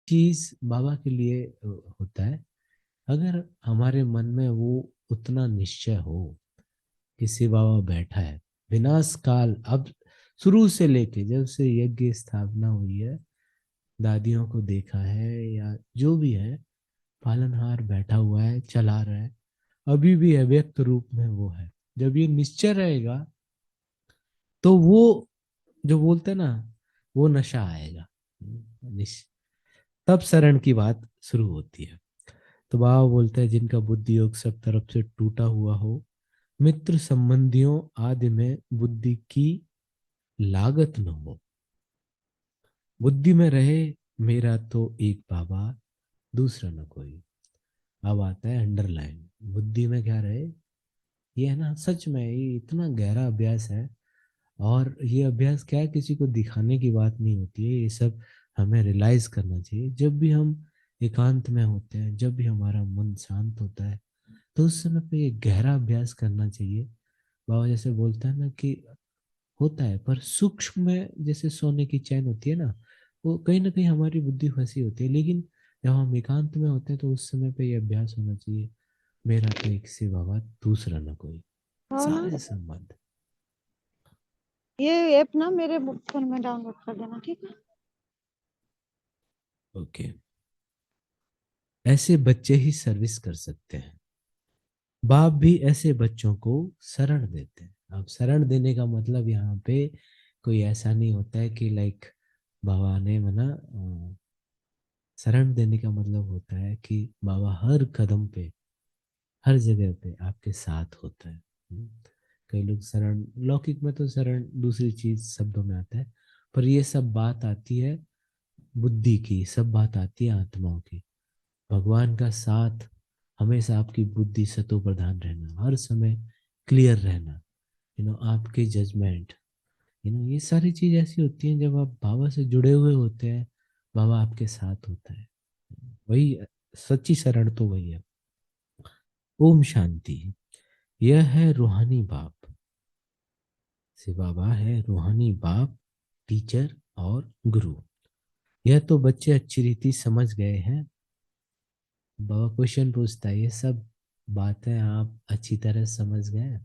चीज बाबा के लिए होता है, अगर हमारे मन में वो उतना निश्चय हो कि शिव बाबा बैठा है विनाश काल, अब शुरू से लेके जब से यज्ञ स्थापना हुई है, दादियों को देखा है या जो भी है, पालनहार बैठा हुआ है, चला रहा है, अभी भी अव्यक्त रूप में वो है। जब ये निश्चय रहेगा तो वो जो बोलते हैं ना, वो नशा आएगा। तब शरण की बात शुरू होती है। तो बाबा बोलते हैं जिनका बुद्धि योग सब तरफ से टूटा हुआ हो, मित्र संबंधियों आदि में बुद्धि की लागत न हो, बुद्धि में रहे मेरा तो एक बाबा, दूसरा न कोई। अब आता है अंडरलाइन, बुद्धि में क्या रहे। ये है ना, सच में ये इतना गहरा अभ्यास है। और ये अभ्यास क्या है, किसी को दिखाने की बात नहीं होती है, ये सब हमें रियलाइज करना चाहिए। जब भी हम एकांत में होते हैं, जब भी हमारा मन शांत होता है, तो उस समय पे ये गहरा अभ्यास करना चाहिए। बाबा जैसे बोलते हैं ना कि होता है, पर सूक्ष्म में जैसे सोने की चैन होती है ना, वो कहीं ना कहीं हमारी बुद्धि फंसी होती है। लेकिन जब हम एकांत में होते हैं तो उस समय पे ये अभ्यास होना चाहिए, मेरा तो एक से बाबा, दूसरा ना कोई, और ना सारे संबंध। ये ऐप ना मेरे फोन में डाउनलोड कर देना, ठीक है। ओके। ऐसे बच्चे ही सर्विस कर सकते हैं, बाप भी ऐसे बच्चों को शरण देते हैं। अब शरण देने का मतलब यहाँ पे कोई ऐसा नहीं होता है कि लाइक बाबा ने मना, शरण देने का मतलब होता है कि बाबा हर कदम पे, हर जगह पे आपके साथ होता है। कई लोग शरण, लौकिक में तो शरण दूसरी चीज शब्दों में आता है, पर ये सब बात आती है बुद्धि की, सब बात आती है आत्माओं की। भगवान का साथ, हमेशा आपकी बुद्धि सतो प्रधान रहना, हर समय क्लियर रहना, आपके जजमेंट, ये सारी चीज ऐसी होती हैं जब आप बाबा से जुड़े हुए होते हैं, बाबा आपके साथ होता है। वही सच्ची शरण तो वही है। ओम शांति। यह है रूहानी बाप, से बाबा है रूहानी बाप, टीचर और गुरु। यह तो बच्चे अच्छी रीति समझ गए हैं। बाबा क्वेश्चन पूछता है, ये सब बातें आप अच्छी तरह समझ गए,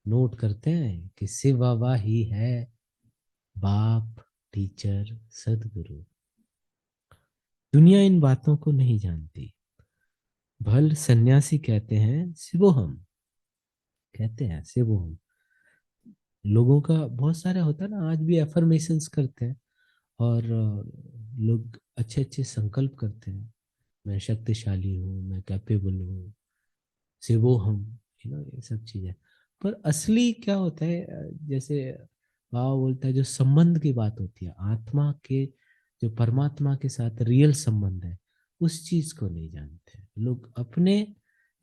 नोट करते हैं कि शिव बाबा ही है बाप, टीचर, सदगुरु। दुनिया इन बातों को नहीं जानती। भल सन्यासी कहते हैं शिवोहम, कहते हैं शिवोहम। लोगों का बहुत सारा होता है ना, आज भी एफर्मेशंस करते हैं, और लोग अच्छे अच्छे संकल्प करते हैं, मैं शक्तिशाली हूँ, मैं कैपेबल हूँ, शिवोहम, ये सब चीजें। पर असली क्या होता है, जैसे बाबा बोलता है, जो संबंध की बात होती है आत्मा के, जो परमात्मा के साथ रियल संबंध है, उस चीज को नहीं जानते लोग। अपने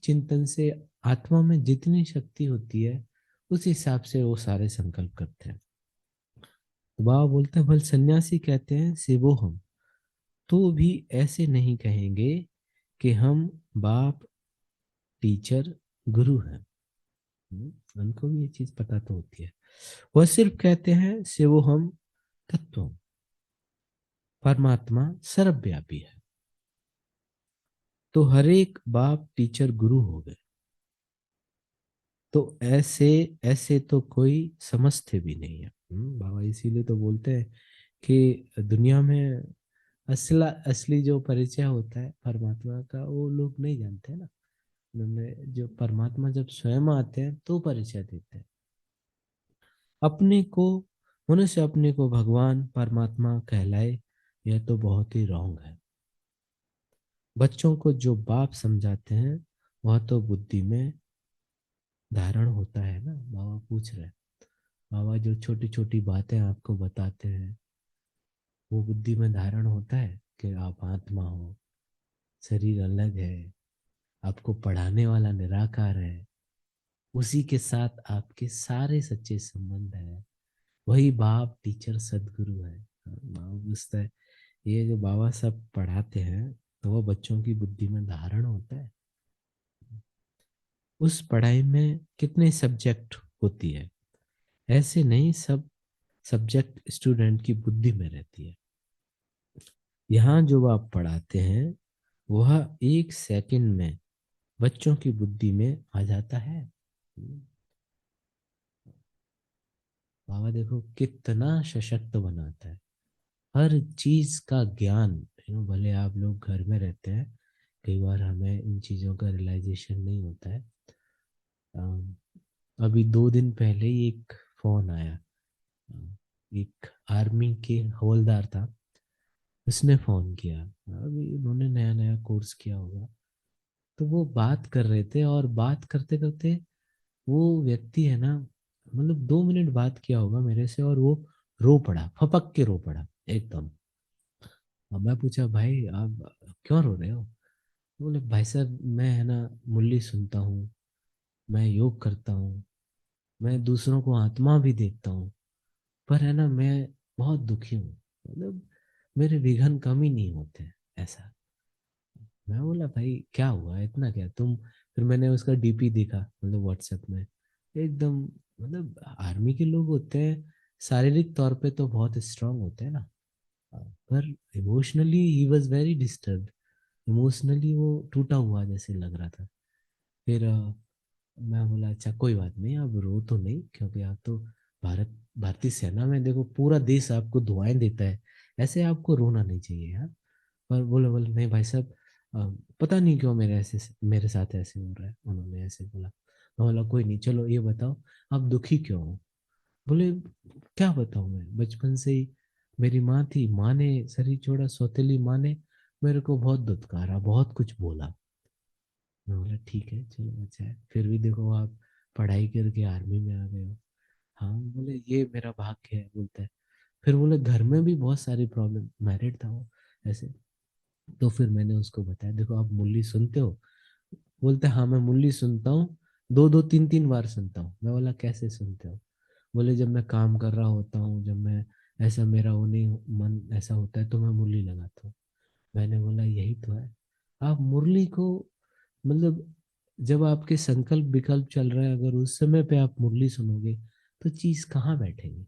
चिंतन से आत्मा में जितनी शक्ति होती है, उस हिसाब से वो सारे संकल्प करते हैं। तो बाबा बोलते हैं, भल सन्यासी कहते हैं शिवोहम, तो भी ऐसे नहीं कहेंगे कि हम बाप, टीचर, गुरु हैं। उनको भी ये चीज पता तो होती है। वह सिर्फ कहते हैं शिवोहम तत्व, परमात्मा सर्वव्यापी है। तो हर एक बाप, टीचर, गुरु हो गए। तो ऐसे ऐसे तो कोई समझते भी नहीं है। बाबा इसीलिए तो बोलते हैं कि दुनिया में असली जो परिचय होता है परमात्मा का, वो लोग नहीं जानते ना। उन्होंने जो परमात्मा जब स्वयं आते हैं तो परिचय देते हैं अपने को। मनुष्य अपने को भगवान परमात्मा कहलाए, यह तो बहुत ही रॉन्ग है। बच्चों को जो बाप समझाते हैं, वह तो बुद्धि में धारण होता है ना। बाबा पूछ रहे हैं, बाबा जो छोटी छोटी बातें आपको बताते हैं, वो बुद्धि में धारण होता है कि आप आत्मा हो, शरीर अलग है, आपको पढ़ाने वाला निराकार है, उसी के साथ आपके सारे सच्चे संबंध है, वही बाप, टीचर, सदगुरु है। बाबा पूछता है, ये जो बाबा सब पढ़ाते हैं, तो वो बच्चों की बुद्धि में धारण होता है। उस पढ़ाई में कितने सब्जेक्ट होती है, ऐसे नहीं सब सब्जेक्ट स्टूडेंट की बुद्धि में रहती है। यहाँ जो आप पढ़ाते हैं वह 1 सेकंड में बच्चों की बुद्धि में आ जाता है। बाबा देखो कितना सशक्त बनाता है, हर चीज का ज्ञान। भले आप लोग घर में रहते हैं, कई बार हमें इन चीजों का रियलाइजेशन नहीं होता है। अम, अभी 2 दिन पहले ही एक फोन आया। एक आर्मी के हवलदार था, उसने फोन किया। अभी उन्होंने नया नया कोर्स किया होगा, तो वो बात कर रहे थे, और बात करते करते वो व्यक्ति है ना, मतलब 2 मिनट बात किया होगा मेरे से, और वो रो पड़ा, फपक के रो पड़ा एकदम। अब मैं पूछा, भाई आप क्यों रो रहे हो? बोले, भाई साहब मैं है ना मुरली सुनता हूँ, मैं योग करता हूँ, मैं दूसरों को आत्मा भी देखता हूँ, पर है ना मैं बहुत दुखी हूँ, मतलब मेरे विघन कम ही नहीं होते, ऐसा। मैं बोला, भाई क्या हुआ, इतना क्या तुम? फिर मैंने उसका डीपी देखा, मतलब व्हाट्सएप में, एकदम, मतलब आर्मी के लोग होते हैं शारीरिक तौर पे तो बहुत स्ट्रांग होते हैं ना, पर emotionally he was very disturb. Emotionally वो टूटा हुआ जैसे लग रहा था। फिर मैं बोला, अच्छा कोई बात नहीं, आप रो तो नहीं, क्योंकि आप तो भारतीय सेना में, देखो पूरा देश आपको दुआएं देता है, ऐसे आपको रोना नहीं चाहिए यार। पर बोले बोले नहीं भाई साहब, पता नहीं क्यों मेरे साथ ऐसे हो रहा है, उन्होंने ऐसे बोला। मैं बोला कोई नहीं, चलो ये बताओ आप दुखी क्यों हो? बोले, क्या बताऊं, मैं बचपन से ही, मेरी माँ थी, माँ ने शरीर छोड़ा, सौतेली माँ ने मेरे को बहुत दुत्कारा, बहुत कुछ बोला। मैं बोला ठीक है, चलो अच्छा है, फिर भी देखो आप पढ़ाई करके आर्मी में आ गए हो। हाँ, बोले ये मेरा भाग्य है, बोलता है। फिर बोले घर में भी बहुत सारी प्रॉब्लम, मैरिड था वो, ऐसे। तो फिर मैंने उसको बताया, देखो आप मुरली सुनते हो? बोलते हाँ मैं मुरली सुनता हूँ, दो दो तीन तीन बार सुनता हूँ। मैं बोला कैसे सुनते हो? बोले जब मैं काम कर रहा होता हूँ, जब मैं ऐसा, मेरा होने मन ऐसा होता है, तो मैं मुरली लगाता हूँ। मैंने बोला यही तो है, आप मुरली को, मतलब जब आपके संकल्प विकल्प चल रहे हैं, अगर उस समय पे आप मुरली सुनोगे तो चीज कहाँ बैठेगी?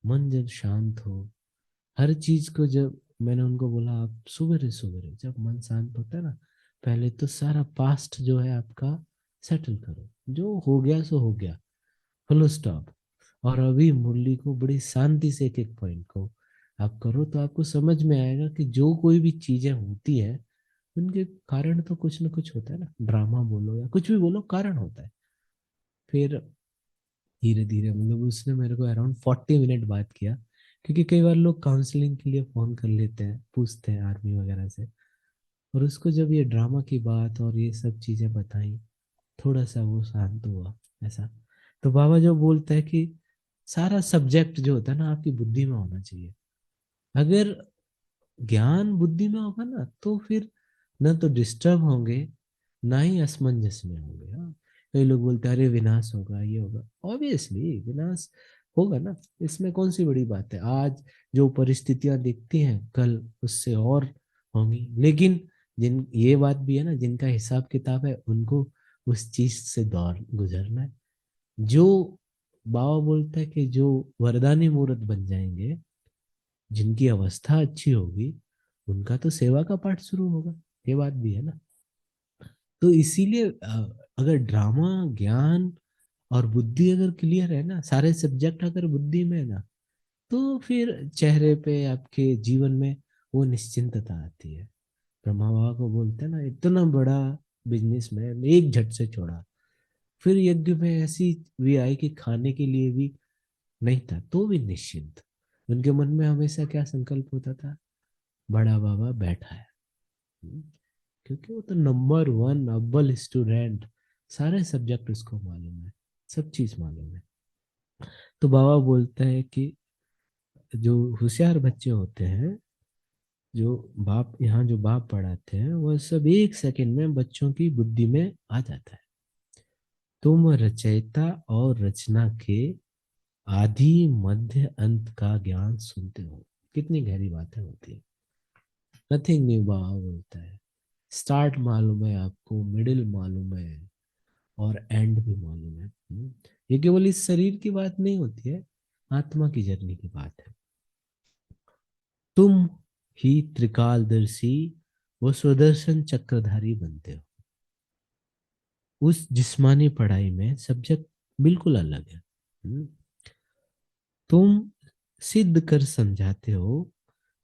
मन जब शांत हो, हर चीज को जब, मैंने उनको बोला आप सवेरे सवेरे जब मन शांत होता है ना, पहले तो सारा पास्ट जो है आपका सेटल करो, जो हो गया सो हो गया, फुल स्टॉप। और अभी मुरली को बड़ी शांति से एक एक पॉइंट को आप करो, तो आपको समझ में आएगा कि जो कोई भी चीजें होती है, उनके कारण तो कुछ ना कुछ होता है ना, ड्रामा बोलो या कुछ भी बोलो, कारण होता है। फिर धीरे धीरे, मतलब उसने मेरे को अराउंड 40 मिनट बात किया, क्योंकि कई बार लोग काउंसलिंग के लिए फोन कर लेते हैं, पूछते हैं आर्मी वगैरह से। और उसको जब ये ड्रामा की बात और ये सब चीजें बताई, थोड़ा सा वो शांत हुआ, ऐसा। तो बाबा जो बोलता है कि सारा सब्जेक्ट जो होता है ना आपकी बुद्धि में होना चाहिए। अगर ज्ञान बुद्धि में होगा ना, तो फिर न तो डिस्टर्ब होंगे, ना ही असमंजस में होंगे। हाँ, कई लोग बोलते हैं अरे विनाश होगा, ये होगा, ऑब्वियसली विनाश होगा ना, इसमें कौन सी बड़ी बात है? आज जो परिस्थितियां दिखती हैं, कल उससे और होंगी। लेकिन जिन, ये बात भी है ना, जिनका हिसाब किताब है उनको उस चीज से दौर गुजरना है। जो बाबा बोलता है कि जो वरदानी मूर्त बन जाएंगे, जिनकी अवस्था अच्छी होगी, उनका तो सेवा का पाठ शुरू होगा। ये बात भी है ना। तो इसीलिए अगर ड्रामा, ज्ञान और बुद्धि अगर क्लियर है ना, सारे सब्जेक्ट अगर बुद्धि में है ना, तो फिर चेहरे पे आपके जीवन में वो निश्चिंतता आती है। ब्रह्मा बाबा को बोलते हैं ना, इतना बड़ा बिजनेस मैन एक झट से छोड़ा। फिर यज्ञ में ऐसी भी आई कि खाने के लिए भी नहीं था, तो भी निश्चिंत। उनके मन में हमेशा क्या संकल्प होता था? बड़ा बाबा बैठा है। हम्म, क्योंकि वो तो नंबर वन अव्वल स्टूडेंट, सारे सब्जेक्ट उसको मालूम है, सब चीज मालूम है। तो बाबा बोलते हैं कि जो होशियार बच्चे होते हैं, जो बाप, यहाँ जो बाप पढ़ाते हैं, वह सब 1 सेकंड में बच्चों की बुद्धि में आ जाता है। तुम रचयिता और रचना के आदि मध्य अंत का ज्ञान सुनते हो। कितनी गहरी बातें होती है। नथिंग न्यू, बाबा बोलता है। स्टार्ट मालूम है आपको, मिडिल मालूम है, और एंड भी मालूम है। ये केवल इस शरीर की बात नहीं होती है, आत्मा की जर्नी की बात है। तुम ही त्रिकालदर्शी वो स्वदर्शन चक्रधारी बनते हो। उस जिस्मानी पढ़ाई में सब्जेक्ट बिल्कुल अलग है। तुम सिद्ध कर समझाते हो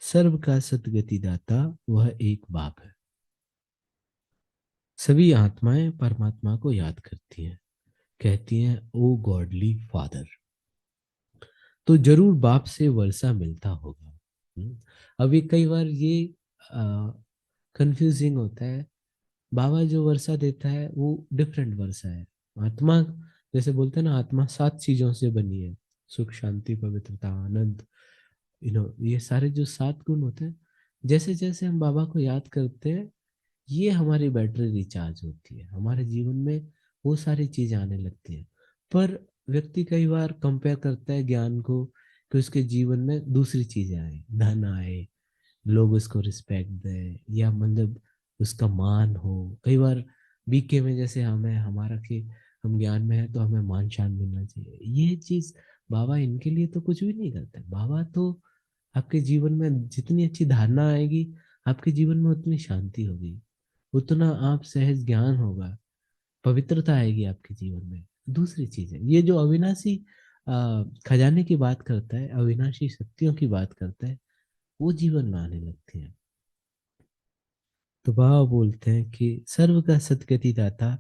सर्व का सदगति दाता वह एक बाप है। सभी आत्माएं परमात्मा को याद करती हैं, कहती हैं ओ गॉडली फादर। तो जरूर बाप से वर्षा मिलता होगा। अभी कई बार ये कंफ्यूजिंग होता है। बाबा जो वर्षा देता है वो डिफरेंट वर्षा है। आत्मा, जैसे बोलते हैं ना, आत्मा 7 चीजों से बनी है, सुख शांति पवित्रता आनंद, ये सारे जो 7 गुण होते हैं, जैसे जैसे हम बाबा को याद करते हैं, ये हमारी बैटरी रिचार्ज होती है, हमारे जीवन में वो सारी चीजें आने लगती है। पर व्यक्ति कई बार कंपेयर करता है ज्ञान को कि उसके जीवन में दूसरी चीजें आए, धन आए, लोग उसको रिस्पेक्ट दें, या मतलब उसका मान हो। कई बार बीके में जैसे हमें हमारा कि हम ज्ञान में है तो हमें मान शान मिलना चाहिए, ये चीज बाबा इनके लिए तो कुछ भी नहीं करते। बाबा तो आपके जीवन में जितनी अच्छी धारणा आएगी, आपके जीवन में उतनी शांति होगी, उतना आप सहज ज्ञान होगा, पवित्रता आएगी आपके जीवन में। दूसरी चीज है ये जो अविनाशी खजाने की बात करता है, अविनाशी शक्तियों की बात करता है, वो जीवन में आने लगती है। तो बाबा बोलते हैं कि सर्व का सदगति दाता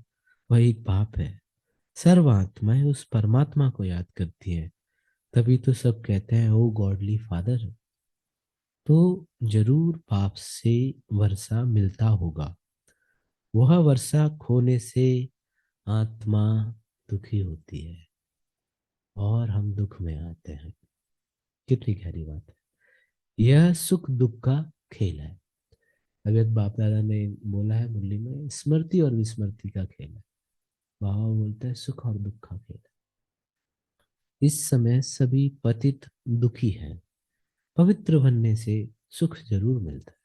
वह एक बाप है। सर्व आत्माएं उस परमात्मा को याद करती है, तभी तो सब कहते हैं ओ गॉडली फादर। तो जरूर बाप से वर्षा मिलता होगा। वह वर्षा खोने से आत्मा दुखी होती है और हम दुख में आते हैं। कितनी गहरी बात है। यह सुख दुख का खेल है। अभी बाप दादा ने बोला है मुरली में, स्मृति और विस्मृति का खेल है। बाबा बोलते हैं सुख और दुख का खेल है। इस समय सभी पतित दुखी हैं। पवित्र बनने से सुख जरूर मिलता है।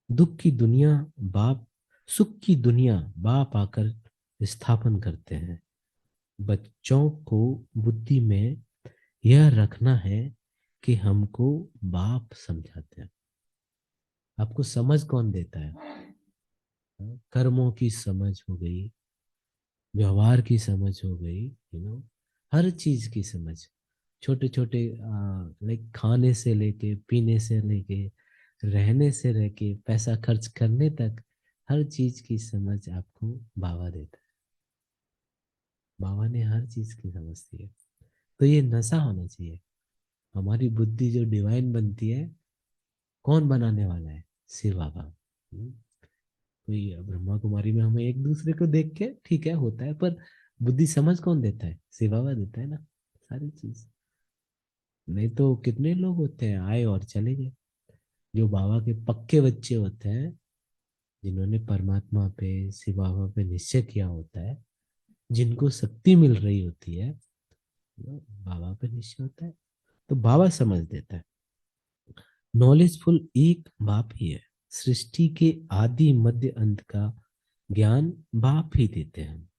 दुख की दुनिया बाप, सुख की दुनिया बाप आकर स्थापन करते हैं। बच्चों को बुद्धि में यह रखना है कि हमको बाप समझाते हैं। आपको समझ कौन देता है? कर्मों की समझ हो गई, व्यवहार की समझ हो गई, हर चीज की समझ, छोटे छोटे लाइक खाने से लेके पीने से लेके रहने से रह के पैसा खर्च करने तक, हर चीज की समझ आपको बाबा देता है। बाबा ने हर चीज की समझ दी है। तो ये नशा होना चाहिए। हमारी बुद्धि जो डिवाइन बनती है, कौन बनाने वाला है? शिव बाबा। कोई ब्रह्मा कुमारी में हमें एक दूसरे को देख के ठीक है होता है, पर बुद्धि समझ कौन देता है? शिव बाबा देता है ना सारी चीज। नहीं तो कितने लोग होते हैं आए और चले गए, जो बाबा के पक्के बच्चे होते हैं, जिन्होंने परमात्मा पे शिव बाबा पे निश्चय किया होता है, जिनको शक्ति मिल रही होती है, बाबा पे निश्चय होता है, तो बाबा समझ देता है। नॉलेजफुल एक बाप ही है। सृष्टि के आदि मध्य अंत का ज्ञान बाप ही देते हैं।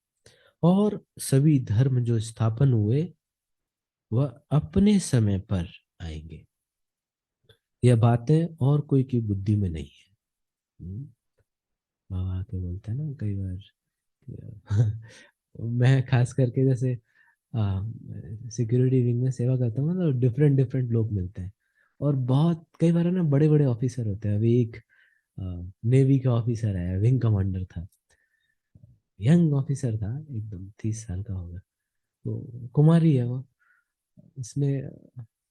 और सभी धर्म जो स्थापन हुए वह अपने समय पर आएंगे। यह बातें और कोई की बुद्धि में नहीं है। बाबा आके बोलते हैं ना कई बार मैं खास करके जैसे सिक्योरिटी विंग में सेवा करता हूँ ना, तो डिफरेंट डिफरेंट लोग मिलते हैं। और बहुत कई बार है ना, बड़े बड़े ऑफिसर होते हैं। अभी एक नेवी का ऑफिसर है, विंग कमांडर था, यंग ऑफिसर था, एकदम 30 साल का होगा। तो कुमारी है वो, उसने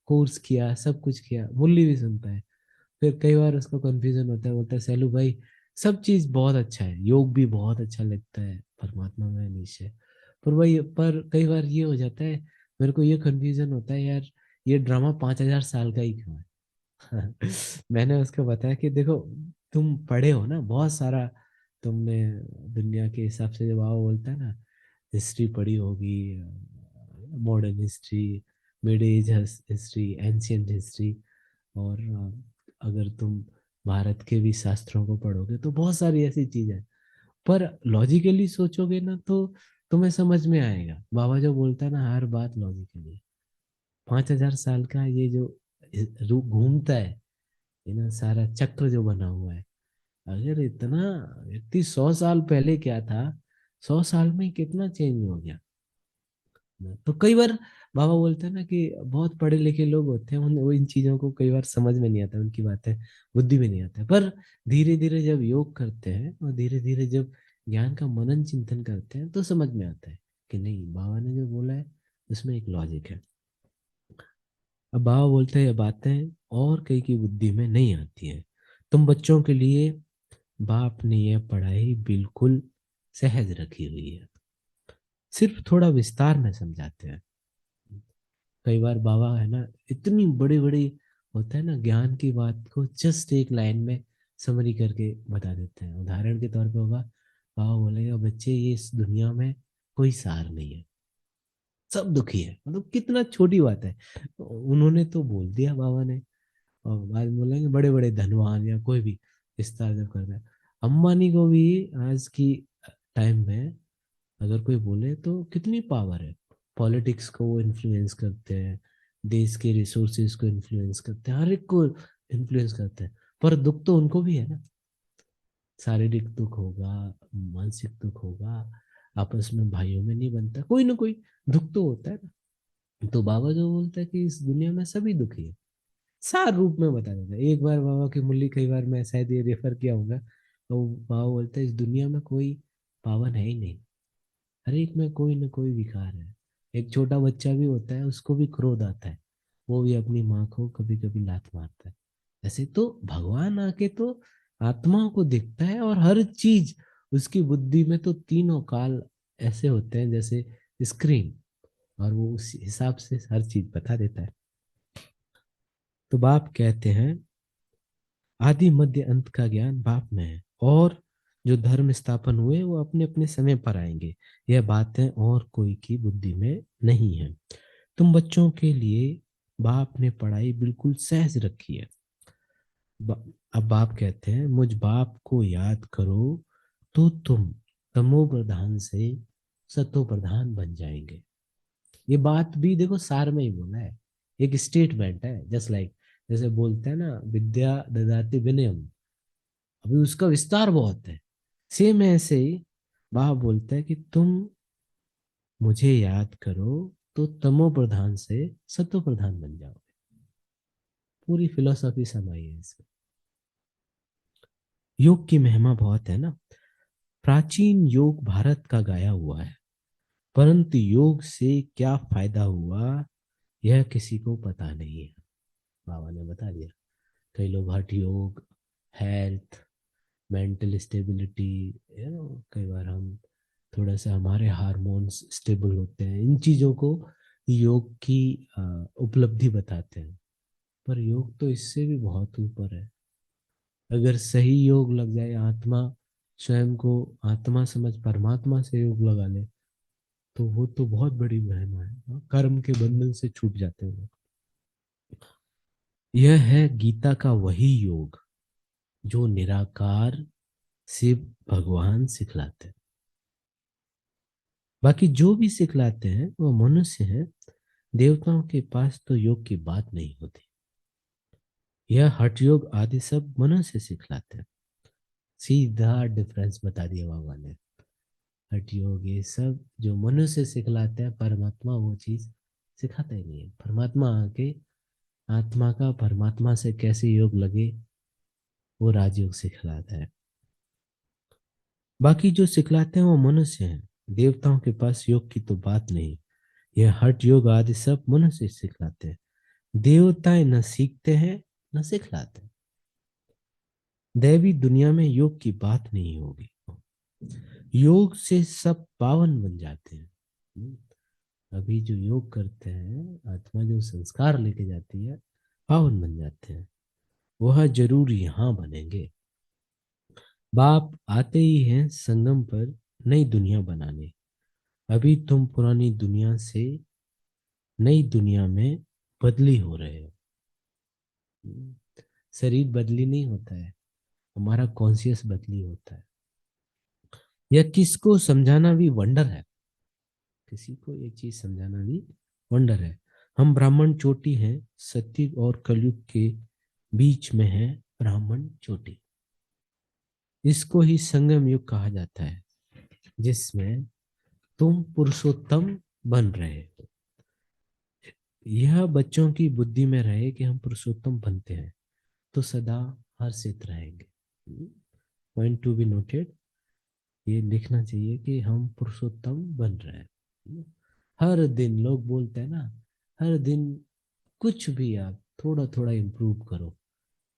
कोर्स किया, सब कुछ किया, मुरली भी सुनता है। फिर कई बार उसको कंफ्यूजन होता है, बोलता है सैलू भाई सब चीज बहुत अच्छा है, योग भी बहुत अच्छा लगता है, परमात्मा में निश्चय, पर वही, पर कई बार ये हो जाता है, मेरे को ये कंफ्यूजन होता है यार, ये ड्रामा 5,000 साल का ही क्यों है? मैंने उसको बताया कि देखो, तुम पढ़े हो ना बहुत सारा, तुमने दुनिया के हिसाब से, जब आओ बोलता है ना, हिस्ट्री पढ़ी होगी, modern history, mid age history, ancient history, और अगर तुम भारत के भी शास्त्रों को पढ़ोगे तो बहुत सारी ऐसी चीज है। पर लॉजिकली सोचोगे ना तो तुम्हें समझ में आएगा। बाबा जो बोलता है ना, हर बात लॉजिकली। 5,000 साल का ये जो रूप घूमता है, ये ना सारा चक्र जो बना हुआ है, अगर इतना व्यक्ति 100 साल पहले क्या था, 100 साल में कितना चेंज हो गया। तो कई बार बाबा बोलते हैं ना कि बहुत पढ़े लिखे लोग होते हैं, वो इन चीजों को कई बार समझ में नहीं आता, उनकी बातें बुद्धि में नहीं आता है। पर धीरे धीरे जब योग करते हैं और धीरे धीरे जब ज्ञान का मनन चिंतन करते हैं तो समझ में आता है कि नहीं, बाबा ने जो बोला है उसमें एक लॉजिक है। अब बाबा बोलते हैं ये बातें और कई की बुद्धि में नहीं आती है। तुम बच्चों के लिए बाप ने यह पढ़ाई बिल्कुल सहज रखी हुई है, सिर्फ थोड़ा विस्तार में समझाते हैं। कई बार बाबा है ना इतनी बड़ी बड़ी होता है ना ज्ञान की बात को जस्ट एक लाइन में समरी करके बता देते हैं। उदाहरण के तौर पे होगा, बाबा बोलेगा बच्चे ये इस दुनिया में कोई सार नहीं है, सब दुखी है। मतलब कितना छोटी बात है, उन्होंने तो बोल दिया बाबा ने। और बाद में बोलेंगे बड़े बड़े धनवान या कोई भी विस्तार जब कर रहा है, अंबानी को भी आज की टाइम में अगर कोई बोले तो कितनी पावर है। पॉलिटिक्स को वो इन्फ्लुएंस करते हैं, देश के रिसोर्सेज को इन्फ्लुएंस करते हैं, हर एक को इन्फ्लुएंस करते हैं। पर दुख तो उनको भी है ना, शारीरिक दुख होगा, मानसिक दुख होगा, आपस में भाइयों में नहीं बनता, कोई ना कोई दुख तो होता है ना। तो बाबा जो बोलता है कि इस दुनिया में सभी दुखी है, सार रूप में बता देता है। एक बार बाबा की मुरली, कई बार मैं शायद ये रेफर किया होगा, तो बाबा बोलता है इस दुनिया में कोई पावन है ही नहीं, हर एक में कोई ना कोई विकार है। एक छोटा बच्चा भी होता है, उसको भी क्रोध आता है, वो भी अपनी माँ को कभी कभी लात मारता है। ऐसे तो भगवान आके तो आत्माओं को दिखता है, और हर चीज उसकी बुद्धि में तो तीनों काल ऐसे होते हैं जैसे स्क्रीन, और वो उस हिसाब से हर चीज बता देता है। तो बाप कहते हैं आदि मध्य अंत का ज्ञान बाप में है, और जो धर्म स्थापन हुए वो अपने अपने समय पर आएंगे। यह बातें और कोई की बुद्धि में नहीं है। तुम बच्चों के लिए बाप ने पढ़ाई बिल्कुल सहज रखी है। अब बाप कहते हैं मुझ बाप को याद करो तो तुम तमो प्रधान से सतो प्रधान बन जाएंगे। ये बात भी देखो सार में ही बोला है, एक स्टेटमेंट है। जस्ट लाइक जैसे बोलते हैं ना विद्या ददाति विनयम, अभी उसका विस्तार बहुत है। सेम ऐसे ही बाबा बोलता है कि तुम मुझे याद करो तो तमो प्रधान से सतो प्रधान बन जाओगे। पूरी फिलोसॉफी समाई है इसमें। योग की महिमा बहुत है ना। प्राचीन योग भारत का गाया हुआ है, परंतु योग से क्या फायदा हुआ यह किसी को पता नहीं है। बाबा ने बता दिया। कई लोग हठ योग, हेल्थ, मेंटल स्टेबिलिटी, कई बार हम थोड़ा सा हमारे हार्मोन्स स्टेबल होते हैं, इन चीज़ों को योग की उपलब्धि बताते हैं। पर योग तो इससे भी बहुत ऊपर है। अगर सही योग लग जाए, आत्मा स्वयं को आत्मा समझ परमात्मा से योग लगा ले, तो वो तो बहुत बड़ी महिमा है। कर्म के बंधन से छूट जाते हैं लोग। यह है गीता का वही योग जो निराकार शिव भगवान सिखलाते हैं। बाकी जो भी सिखलाते हैं वो मनुष्य है, देवताओं के पास तो योग की बात नहीं होती। यह हठ योग आदि सब मनुष्य सिखलाते हैं। सीधा डिफरेंस बता दिया बाबा ने। हठ योग ये सब जो मनुष्य सिखलाते हैं, परमात्मा वो चीज सिखाता ही नहीं है। परमात्मा आके आत्मा का परमात्मा से कैसे योग लगे वो राजयोग सिखलाता है। बाकी जो सिखलाते हैं वो मनुष्य हैं, देवताओं के पास योग की तो बात नहीं। यह हठ योग आदि सब मनुष्य सिखलाते हैं। देवताएं न सीखते हैं न सिखलाते हैं। दैवी दुनिया में योग की बात नहीं होगी। योग से सब पावन बन जाते हैं। अभी जो योग करते हैं, आत्मा जो संस्कार लेके जाती है, पावन बन जाते हैं। वह जरूर यहाँ बनेंगे। बाप आते ही हैं संगम पर नई दुनिया बनाने। अभी तुम पुरानी दुनिया से नई दुनिया में बदली हो रहे हो। शरीर बदली नहीं होता है, हमारा कॉन्शियस बदली होता है। यह किसको समझाना भी वंडर है। किसी को ये चीज समझाना भी वंडर है। हम ब्राह्मण चोटी हैं, सत्युग और कलयुग के बीच में है ब्राह्मण चोटी। इसको ही संगम युग कहा जाता है, जिसमें तुम पुरुषोत्तम बन रहे हो। यह बच्चों की बुद्धि में रहे कि हम पुरुषोत्तम बनते हैं तो सदा हर्षित रहेंगे। पॉइंट टू बी नोटेड, ये लिखना चाहिए कि हम पुरुषोत्तम बन रहे हैं। हर दिन लोग बोलते हैं ना, हर दिन कुछ भी आप थोड़ा थोड़ा इम्प्रूव करो।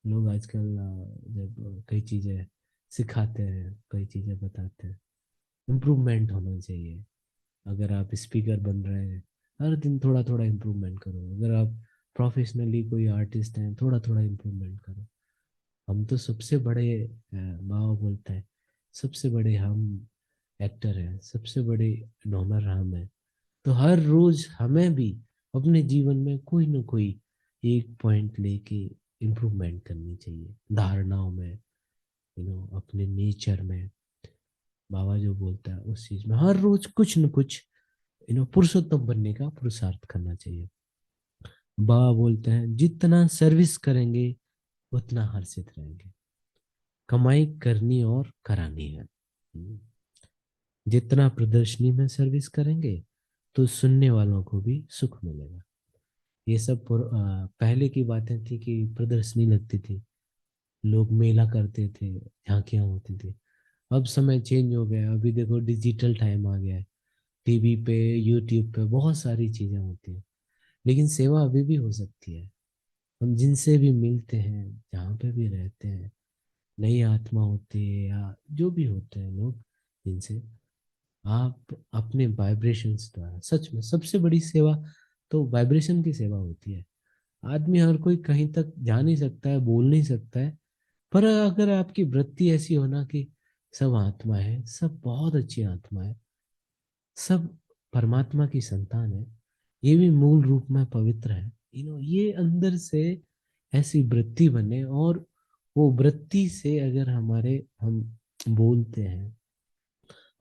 लोग आजकल जब कई चीज़ें सिखाते हैं, कई चीज़ें बताते हैं, इम्प्रूवमेंट होना चाहिए। अगर आप स्पीकर बन रहे हैं, हर दिन थोड़ा थोड़ा इम्प्रूवमेंट करो। अगर आप प्रोफेशनली कोई आर्टिस्ट हैं, थोड़ा थोड़ा इम्प्रूवमेंट करो। हम तो सबसे बड़े, माँ बोलता है, सबसे बड़े हम एक्टर हैं, सबसे बड़े डोनर हम हैं। तो हर रोज हमें भी अपने जीवन में कोई ना कोई एक पॉइंट लेके इम्प्रूवमेंट करनी चाहिए, धारणाओं में, अपने नेचर में। बाबा जो बोलता है उस चीज में हर रोज कुछ न कुछ पुरुषोत्तम बनने का पुरुषार्थ करना चाहिए। बाबा बोलते हैं जितना सर्विस करेंगे उतना हर्षित रहेंगे। कमाई करनी और करानी है। जितना प्रदर्शनी में सर्विस करेंगे तो सुनने वालों को भी सुख मिलेगा। ये सब पहले की बातें थी कि प्रदर्शनी लगती थी, लोग मेला करते थे, झांकियां होती थी। अब समय चेंज हो गया, अभी देखो डिजिटल टाइम आ गया है। टीवी पे, यूट्यूब पे बहुत सारी चीजें होती हैं, लेकिन सेवा अभी भी हो सकती है। हम जिनसे भी मिलते हैं, जहाँ पे भी रहते हैं, नई आत्मा होती है या जो भी होते हैं लोग, जिनसे आप अपने वाइब्रेशंस द्वारा, सच में सबसे बड़ी सेवा तो वाइब्रेशन की सेवा होती है। आदमी हर कोई कहीं तक जा नहीं सकता है, बोल नहीं सकता है, पर अगर आपकी वृत्ति ऐसी हो ना कि सब आत्मा है, सब बहुत अच्छी आत्मा है, सब परमात्मा की संतान है, ये भी मूल रूप में पवित्र है, ये अंदर से ऐसी वृत्ति बने, और वो वृत्ति से अगर हमारे हम बोलते हैं,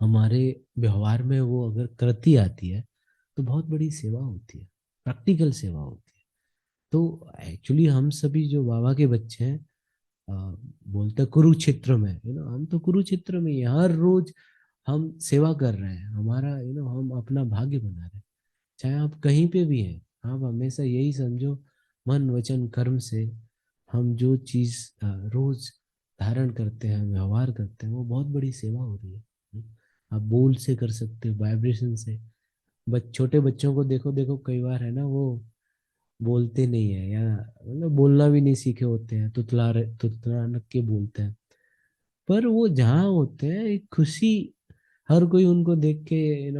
हमारे व्यवहार में वो अगर कृति आती है, तो बहुत बड़ी सेवा होती है, प्रैक्टिकल सेवा होती है। तो एक्चुअली हम सभी जो बाबा के बच्चे हैं, बोलते हैं कुरुक्षेत्र में, हम तो कुरुक्षेत्र में ही हैं। हर रोज हम सेवा कर रहे हैं, हमारा हम अपना भाग्य बना रहे हैं। चाहे आप कहीं पे भी हैं, आप हमेशा यही समझो, मन वचन कर्म से हम जो चीज रोज धारण करते हैं, व्यवहार करते हैं, वो बहुत बड़ी सेवा हो रही है। आप बोल से कर सकते हो, वाइब्रेशन से। छोटे बच्चों को देखो देखो, कई बार है ना, वो बोलते नहीं है, या मतलब बोलना भी नहीं सीखे होते हैं, तुतला नक के बोलते हैं। पर वो जहाँ होते हैं, एक खुशी, हर कोई उनको देख के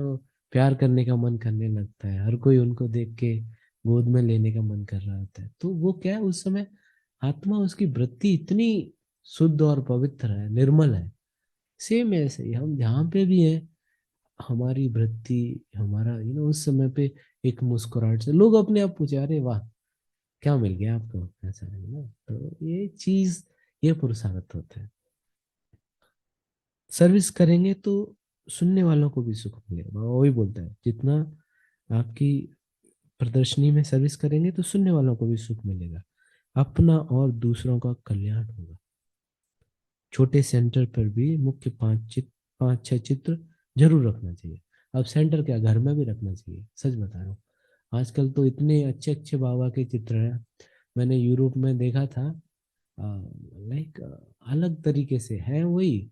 प्यार करने का मन करने लगता है, हर कोई उनको देख के गोद में लेने का मन कर रहा होता है। तो वो क्या है, उस समय आत्मा, उसकी वृत्ति इतनी शुद्ध और पवित्र है, निर्मल है। सेम ऐसे ही हम जहाँ पे भी हैं, हमारी वृत्ति, हमारा उस समय पे एक मुस्कुराहट से लोग अपने आप पूछे, अरे वाह, क्या मिल गया आपको, ऐसा है ना। तो ये चीज, ये पुरुषार्थ होता है। सर्विस करेंगे तो सुनने वालों को भी सुख मिलेगा। वो वही बोलता है, जितना आपकी प्रदर्शनी में सर्विस करेंगे तो सुनने वालों को भी सुख मिलेगा, अपना और दूसरों का कल्याण होगा। छोटे सेंटर पर भी मुख्य पांच छह चित्र जरूर रखना चाहिए। अब सेंटर क्या, घर में भी रखना चाहिए, सच बता रहा हूँ। आजकल तो इतने अच्छे अच्छे बाबा के चित्र हैं। मैंने यूरोप में देखा था, लाइक अलग तरीके से है, वही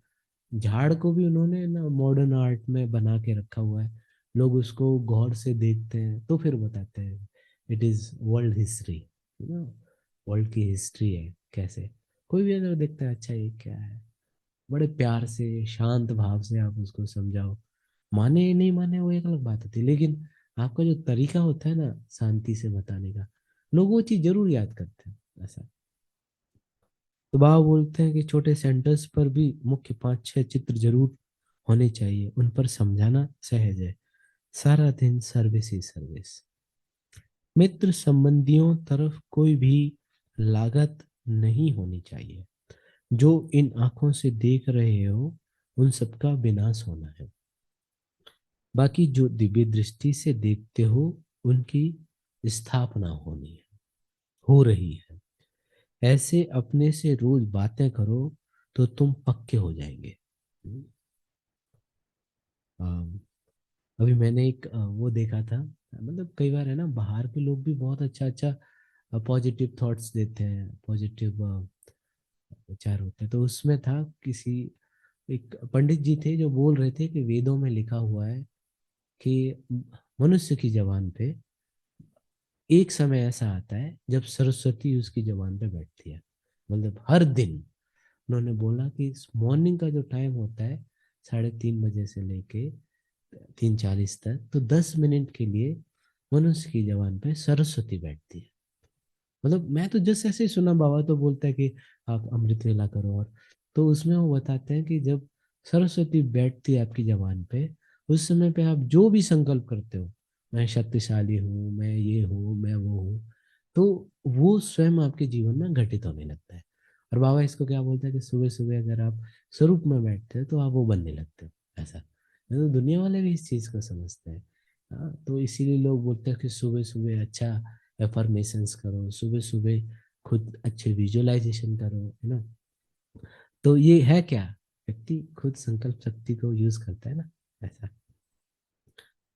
झाड़ को भी उन्होंने ना मॉडर्न आर्ट में बना के रखा हुआ है। लोग उसको गौर से देखते हैं तो फिर बताते हैं, it is world history, world की हिस्ट्री है कैसे। कोई भी अगर देखता है, अच्छा ये क्या है, बड़े प्यार से शांत भाव से आप उसको समझाओ। माने या नहीं माने वो एक अलग बात होती है, लेकिन आपका जो तरीका होता है ना शांति से बताने का, लोग वो चीज जरूर याद करते हैं, ऐसा। तो बाबा बोलते हैं कि छोटे सेंटर्स पर भी मुख्य पांच छह चित्र जरूर होने चाहिए, उन पर समझाना सहज है। सारा दिन सर्विस ही सर्विस। मित्र संबंधियों तरफ कोई भी लागत नहीं होनी चाहिए। जो इन आंखों से देख रहे हो, उन सबका विनाश होना है। बाकी जो दिव्य दृष्टि से देखते हो, उनकी स्थापना होनी है, हो रही है। ऐसे अपने से रोज बातें करो तो तुम पक्के हो जाएंगे। अम, अभी मैंने एक वो देखा था, मतलब कई बार है ना, बाहर के लोग भी बहुत अच्छा अच्छा पॉजिटिव थॉट्स देते हैं, पॉजिटिव विचार होते हैं। तो उसमें था किसी, एक पंडित जी थे जो बोल रहे थे कि वेदों में लिखा हुआ है कि मनुष्य की जबान पे एक समय ऐसा आता है जब सरस्वती उसकी जबान पे बैठती है। मतलब हर दिन उन्होंने बोला कि मॉर्निंग का जो टाइम होता है 3:30 बजे से लेके 3:40 तक, तो 10 मिनट के लिए मनुष्य की जबान पे सरस्वती बैठती है। मतलब मैं तो जस्ट ऐसे ही सुना, बाबा तो बोलता है कि आप अमृत वेला करो, और तो उसमें वो बताते हैं कि जब सरस्वती बैठती है आपकी जबान पे, उस समय पे आप जो भी संकल्प करते हो, मैं शक्तिशाली हूँ, मैं ये हूँ, मैं वो हूँ, तो वो स्वयं आपके जीवन में घटित होने लगता है। और बाबा इसको क्या बोलते हैं कि सुबह सुबह अगर आप स्वरूप में बैठते हो तो आप वो बनने लगते हो, ऐसा। तो दुनिया वाले भी इस चीज़ को समझते हैं। हाँ, तो इसीलिए लोग बोलते हैं कि सुबह सुबह अच्छा एफर्मेशंस करो, सुबह सुबह खुद अच्छे विजुअलाइजेशन करो, है ना। तो ये है क्या, व्यक्ति खुद संकल्प शक्ति को यूज करता है ना, ऐसा।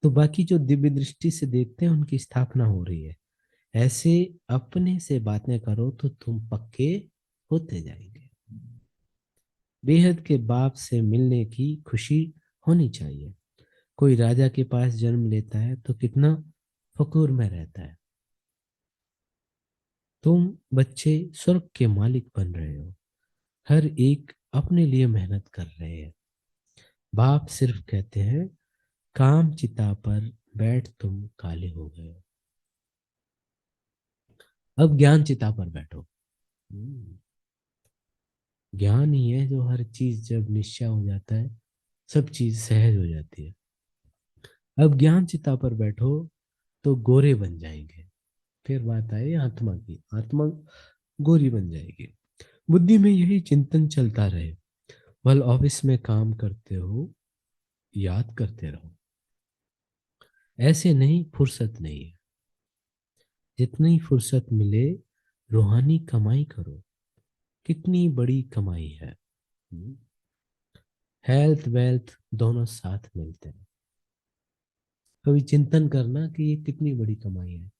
तो बाकी जो दिव्य दृष्टि से देखते हैं उनकी स्थापना हो रही है। ऐसे अपने से बातें करो तो तुम पक्के होते जाएंगे। बेहद के बाप से मिलने की खुशी होनी चाहिए। कोई राजा के पास जन्म लेता है तो कितना फखूर में रहता है। तुम बच्चे स्वर्ग के मालिक बन रहे हो, हर एक अपने लिए मेहनत कर रहे हैं। बाप सिर्फ कहते हैं काम चिता पर बैठ तुम काले हो गए हो, अब ज्ञान चिता पर बैठो। हम्म, ज्ञान ही है जो हर चीज जब निश्चय हो जाता है, सब चीज सहज हो जाती है। अब ज्ञान चिता पर बैठो तो गोरे बन जाएंगे। फिर बात आई आत्मा की, आत्मा गोरी बन जाएगी। बुद्धि में यही चिंतन चलता रहे, भल ऑफिस में काम करते हो याद करते रहो। ऐसे नहीं, फुर्सत नहीं है। जितनी फुर्सत मिले रूहानी कमाई करो, कितनी बड़ी कमाई है। हेल्थ वेल्थ दोनों साथ मिलते हैं। कभी चिंतन करना कि ये कितनी बड़ी कमाई है।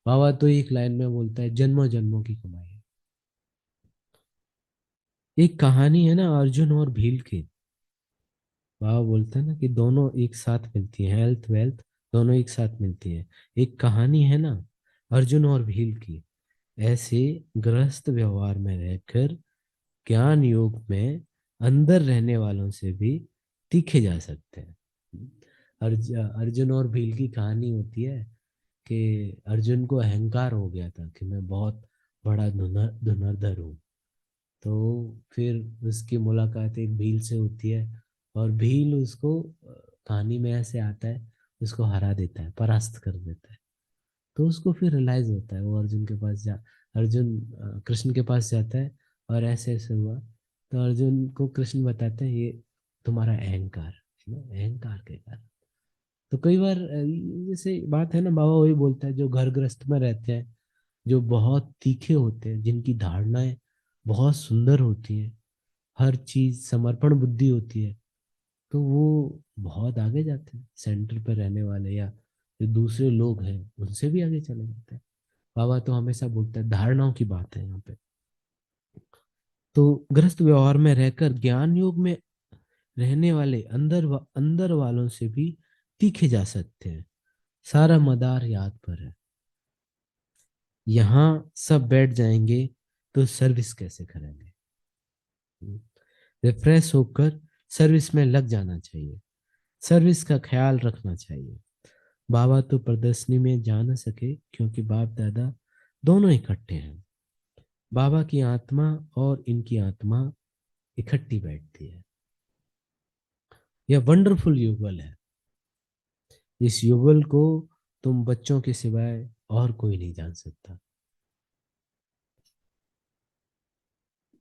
बाबा तो एक लाइन में बोलता है जन्मों जन्मों की कमाई है। एक कहानी है ना अर्जुन और भील की। बाबा बोलता है ना कि दोनों एक साथ मिलती है, हेल्थ वेल्थ दोनों एक साथ मिलती है। एक कहानी है ना अर्जुन और भील की। ऐसे गृहस्थ व्यवहार में रहकर ज्ञान योग में अंदर रहने वालों से भी तीखे जा सकते हैं। अर्जुन और भील की कहानी होती है कि अर्जुन को अहंकार हो गया था कि मैं बहुत बड़ा धनुर्धर हूँ। तो फिर उसकी मुलाकात एक भील से होती है, और भील उसको कहानी में ऐसे आता है, उसको हरा देता है, परास्त कर देता है। तो उसको फिर रियलाइज होता है, वो अर्जुन के पास जा अर्जुन कृष्ण के पास जाता है, और ऐसे ऐसे हुआ। तो अर्जुन को कृष्ण बताते हैं ये तुम्हारा अहंकार है ना, अहंकार के कारण। तो कई बार जैसे बात है ना, बाबा वही बोलता है जो घर गृहस्थ में रहते हैं, जो बहुत तीखे होते हैं, जिनकी धारणाएं बहुत सुंदर होती हैं, हर चीज समर्पण बुद्धि होती है, तो वो बहुत आगे जाते हैं। सेंटर पर रहने वाले या जो दूसरे लोग हैं उनसे भी आगे चले जाते हैं। बाबा तो हमेशा बोलता है धारणाओं की बात है यहाँ पे। तो गृहस्थ व्यवहार में रहकर ज्ञान योग में रहने वाले अंदर वालों से भी तीखे जा सकते हैं। सारा मदार याद पर है। यहाँ सब बैठ जाएंगे तो सर्विस कैसे करेंगे। रिफ्रेश होकर सर्विस में लग जाना चाहिए, सर्विस का ख्याल रखना चाहिए। बाबा तो प्रदर्शनी में जा न सके क्योंकि बाप दादा दोनों इकट्ठे हैं। बाबा की आत्मा और इनकी आत्मा इकट्ठी बैठती है। यह वंडरफुल युगल है। इस युगल को तुम बच्चों के सिवाय और कोई नहीं जान सकता।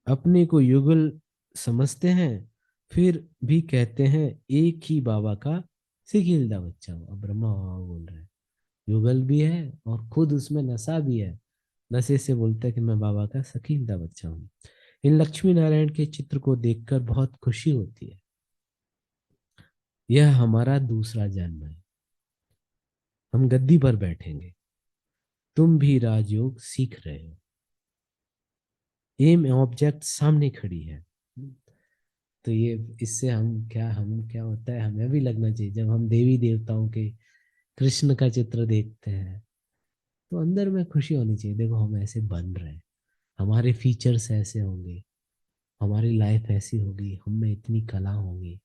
अपने को युगल समझते हैं, फिर भी कहते हैं एक ही बाबा का सिकीलदा बच्चा हूँ। अब ब्रह्मा बाबा बोल रहे हैं युगल भी है और खुद उसमें नशा भी है, नशे से बोलता है कि मैं बाबा का शकीनदा बच्चा हूँ। इन लक्ष्मी नारायण के चित्र को देखकर बहुत खुशी होती है। यह हमारा दूसरा जन्म है। हम गद्दी पर बैठेंगे। तुम भी राजयोग सीख रहे हो। एम ऑब्जेक्ट सामने खड़ी है। तो ये इससे हम क्या होता है, हमें भी लगना चाहिए जब हम देवी देवताओं के, कृष्ण का चित्र देखते हैं तो अंदर में खुशी होनी चाहिए। देखो हम ऐसे बन रहे हैं, हमारे फीचर्स ऐसे होंगे, हमारी लाइफ ऐसी होगी, हम में इतनी कला होगी।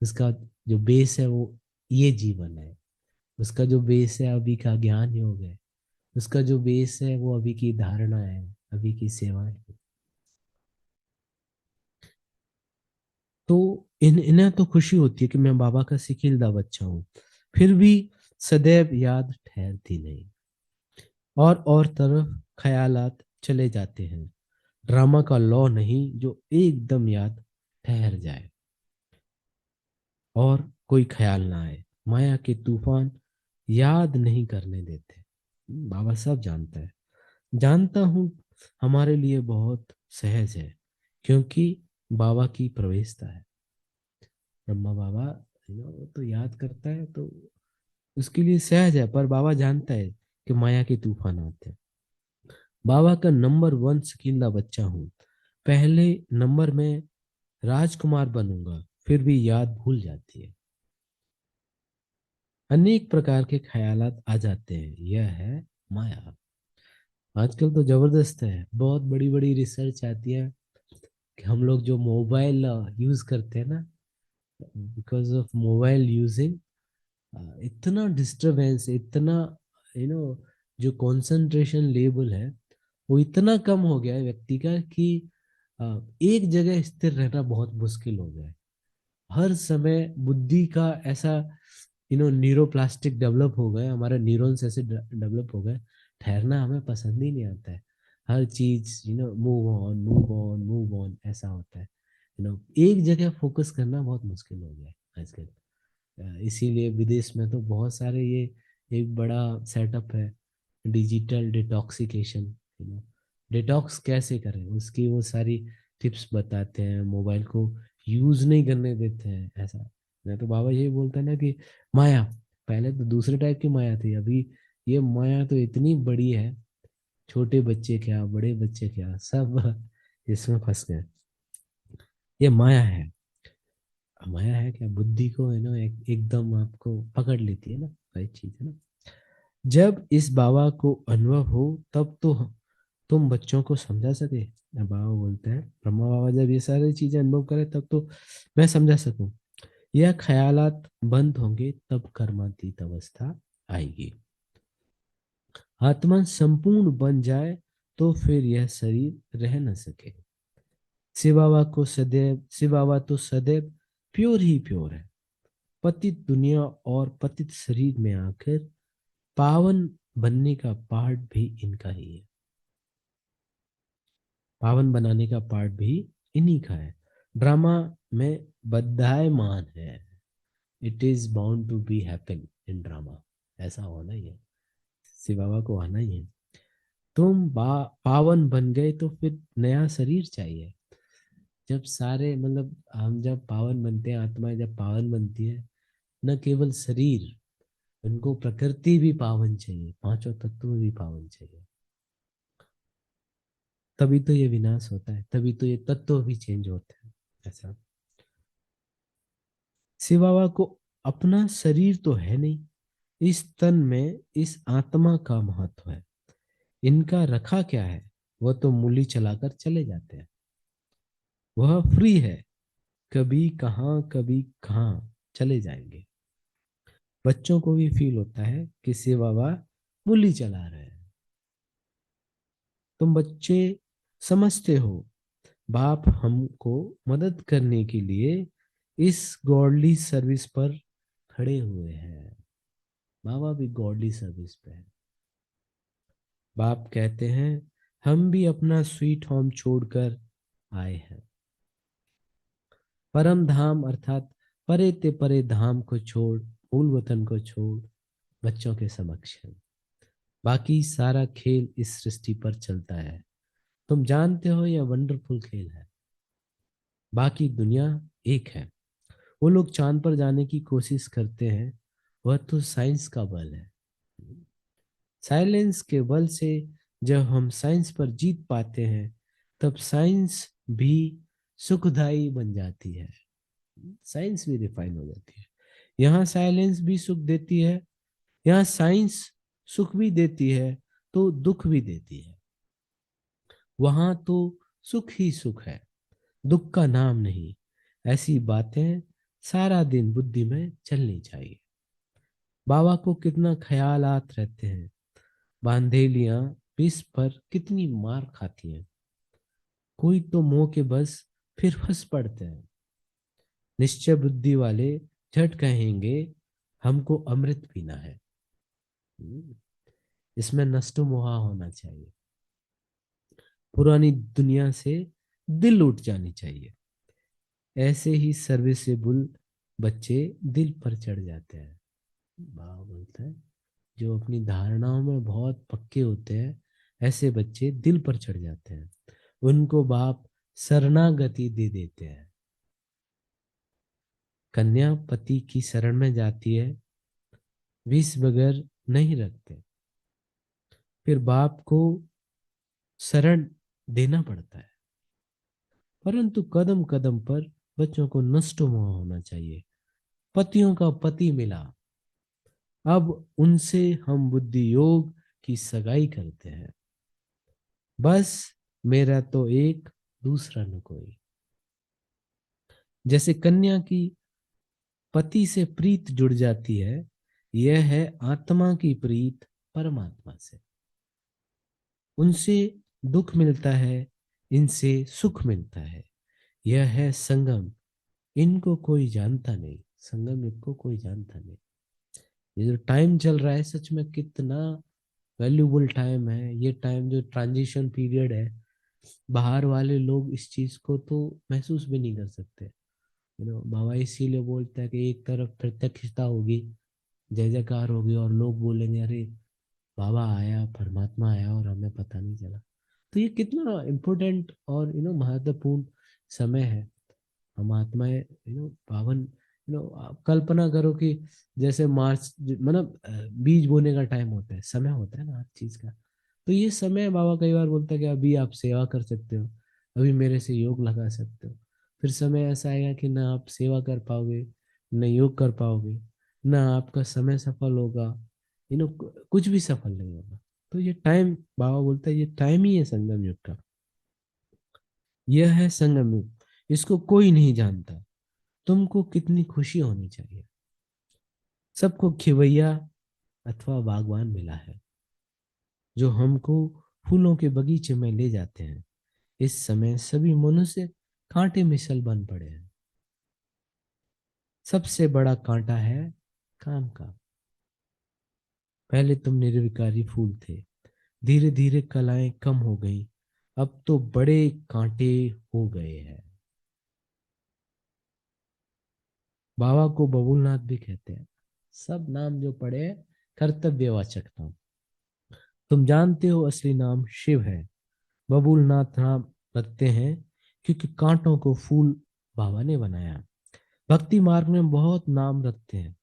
उसका जो बेस है वो ये जीवन है। उसका जो बेस है अभी का ज्ञान योग है। उसका जो बेस है वो अभी की धारणा है, अभी की सेवाएं है। तो इन इन्हें तो खुशी होती है कि मैं बाबा का सिकीलदा बच्चा हूँ। फिर भी सदैव याद ठहरती नहीं। और तरफ ख्यालात चले जाते हैं। ड्रामा का लॉ नहीं जो एकदम याद ठहर जाए और कोई ख्याल ना आए। माया के तूफान याद नहीं करने देते। बाबा सब जानता है। जानता हूँ हमारे लिए बहुत सहज है, क्योंकि बाबा की प्रवेशता है। ब्रह्मा बाबा वो तो याद करता है तो उसके लिए सहज है, पर बाबा जानता है कि माया के तूफान आते हैं। बाबा का नंबर वन शकीला बच्चा हूँ। पहले नंबर में राजकुमार बनूंगा, फिर भी याद भूल जाती है। अनेक प्रकार के ख्यालात आ जाते हैं, यह है माया। आजकल तो जबरदस्त है, बहुत बड़ी बड़ी रिसर्च आती है कि हम लोग जो मोबाइल यूज करते हैं ना, बिकॉज ऑफ मोबाइल यूजिंग इतना डिस्टरबेंस, इतना यू नो जो कंसंट्रेशन लेवल है वो इतना कम हो गया है व्यक्ति का कि एक जगह स्थिर रहना बहुत मुश्किल हो गया है। हर समय बुद्धि का ऐसा न्यूरोप्लास्टिक डेवलप हो गए, हमारे न्यूरॉन्स ऐसे डेवलप हो गए, ठहरना हमें पसंद ही नहीं आता है। हर चीज move on move on move on ऐसा होता है। एक जगह फोकस करना बहुत मुश्किल हो गया है आजकल। इसीलिए विदेश में तो बहुत सारे ये एक बड़ा सेटअप है, डिजिटल डिटॉक्सिकेशन। डिटॉक्स कैसे करें उसकी वो सारी टिप्स बताते हैं, मोबाइल को यूज नहीं करने देते हैं ऐसा। मैं तो बाबा ये बोलता है ना कि माया, पहले तो दूसरे टाइप की माया थी, अभी ये माया तो इतनी बड़ी है, छोटे बच्चे क्या बड़े बच्चे क्या सब इसमें फंस गए। ये माया है। माया है क्या, बुद्धि को एकदम आपको पकड़ लेती है ना, वही चीज है ना। जब इस बाबा को अनुभव हो तब तो तुम बच्चों को समझा सके। अब बाबा बोलते हैं, ब्रह्मा बाबा जब ये सारी चीजें अनुभव करे तब तो मैं समझा सकूं। यह ख्यालात बंद होंगे तब कर्मातीत अवस्था आएगी। आत्मा संपूर्ण बन जाए तो फिर यह शरीर रह न सके। शिव बाबा तो सदैव प्योर ही प्योर है। पतित दुनिया और पतित शरीर में आकर पावन बनने का पार्ट भी इनका ही है। पावन बनाने का पार्ट भी इन्हीं का है। ड्रामा में बद्धायमान है। It is bound to be happen in drama. ऐसा होना ही है, शिव बाबा को आना ही है। पावन बन गए तो फिर नया शरीर चाहिए। जब सारे मतलब हम जब पावन बनते हैं, आत्माएं जब पावन बनती है, न केवल शरीर, उनको प्रकृति भी पावन चाहिए, पांचों तत्व भी पावन चाहिए। तभी तो ये विनाश होता है, तभी तो ये तत्व भी चेंज होते हैं ऐसा। शिव बाबा को अपना शरीर तो है नहीं, इस तन में इस आत्मा का महत्व है। इनका रखा क्या है, वह तो मूली चलाकर चले जाते हैं। वह फ्री है, कभी कहाँ चले जाएंगे। बच्चों को भी फील होता है कि शिव बाबा मूली चला रहे हैं। तुम बच्चे समझते हो, बाप हमको मदद करने के लिए इस गॉडली सर्विस पर खड़े हुए हैं। बाबा भी गॉडली सर्विस पे है। बाप कहते हैं हम भी अपना स्वीट होम छोड़कर आए हैं। परम धाम अर्थात परे ते परे धाम को छोड़, मूल वतन को छोड़ बच्चों के समक्ष है। बाकी सारा खेल इस सृष्टि पर चलता है। तुम जानते हो यह वंडरफुल खेल है। बाकी दुनिया एक है। वो लोग चांद पर जाने की कोशिश करते हैं, वह तो साइंस का बल है। साइलेंस के बल से जब हम साइंस पर जीत पाते हैं, तब साइंस भी सुखदाई बन जाती है। साइंस भी रिफाइन हो जाती है। यहाँ साइलेंस भी सुख देती है, यहाँ साइंस सुख भी देती है तो दुख भी देती है। वहां तो सुख ही सुख है, दुख का नाम नहीं। ऐसी बातें सारा दिन बुद्धि में चलनी चाहिए। बाबा को कितना ख्यालात रहते हैं। बांधेलियां विष पर कितनी मार खाती हैं। कोई तो मुंह के बस फिर फंस पड़ते हैं। निश्चय बुद्धि वाले झट कहेंगे हमको अमृत पीना है। इसमें नष्टो मोहा होना चाहिए। पुरानी दुनिया से दिल उठ जानी चाहिए। ऐसे ही सर्विसेबल बच्चे दिल पर चढ़ जाते हैं। बाबा बोलता है जो अपनी धारणाओं में बहुत पक्के होते हैं, ऐसे बच्चे दिल पर चढ़ जाते हैं। उनको बाप शरणागति दे देते हैं। कन्या पति की शरण में जाती है, विष बगैर नहीं रखते। फिर बाप को शरण देना पड़ता है। परंतु कदम कदम पर बच्चों को नष्ट मोह होना चाहिए। पतियों का पति मिला, अब उनसे हम बुद्धि योग की सगाई करते हैं। बस मेरा तो एक, दूसरा न कोई। जैसे कन्या की पति से प्रीत जुड़ जाती है, यह है आत्मा की प्रीत परमात्मा से। उनसे दुख मिलता है, इनसे सुख मिलता है। यह है संगम। इनको कोई जानता नहीं, संगम इनको कोई जानता नहीं। ये जो टाइम चल रहा है सच में कितना वैल्यूबल टाइम है। ये टाइम जो ट्रांजिशन पीरियड है, बाहर वाले लोग इस चीज को तो महसूस भी नहीं कर सकते। बाबा इसीलिए बोलता है कि एक तरफ प्रत्यक्षता होगी, जय जयकार होगी और लोग बोलेंगे अरे बाबा आया, परमात्मा आया और हमें पता नहीं चला। तो ये कितना इम्पोर्टेंट और महत्वपूर्ण समय है। हम आत्माएं पावन आप कल्पना करो कि जैसे मार्च मतलब बीज बोने का टाइम होता है, समय होता है ना हर चीज का। तो ये समय बाबा कई बार बोलता है कि अभी आप सेवा कर सकते हो, अभी मेरे से योग लगा सकते हो। फिर समय ऐसा आएगा कि ना आप सेवा कर पाओगे, न योग कर पाओगे, ना आपका समय सफल होगा, कुछ भी सफल नहीं होगा। तो ये टाइम बाबा बोलता है ये टाइम ही है संगम युग का। यह है संगम युग, इसको कोई नहीं जानता। तुमको कितनी खुशी होनी चाहिए। सबको खिवैया अथवा बागवान मिला है, जो हमको फूलों के बगीचे में ले जाते हैं। इस समय सभी मनुष्य कांटे मिसल बन पड़े हैं। सबसे बड़ा कांटा है काम का। पहले तुम निर्विकारी फूल थे, धीरे धीरे कलाएं कम हो गई, अब तो बड़े कांटे हो गए हैं। बाबा को बबूलनाथ भी कहते हैं। सब नाम जो पड़े हैं कर्तव्यवाचक नाम। तुम जानते हो असली नाम शिव है। बबूलनाथ नाम रखते हैं क्योंकि कांटों को फूल बाबा ने बनाया। भक्ति मार्ग में बहुत नाम रखते हैं,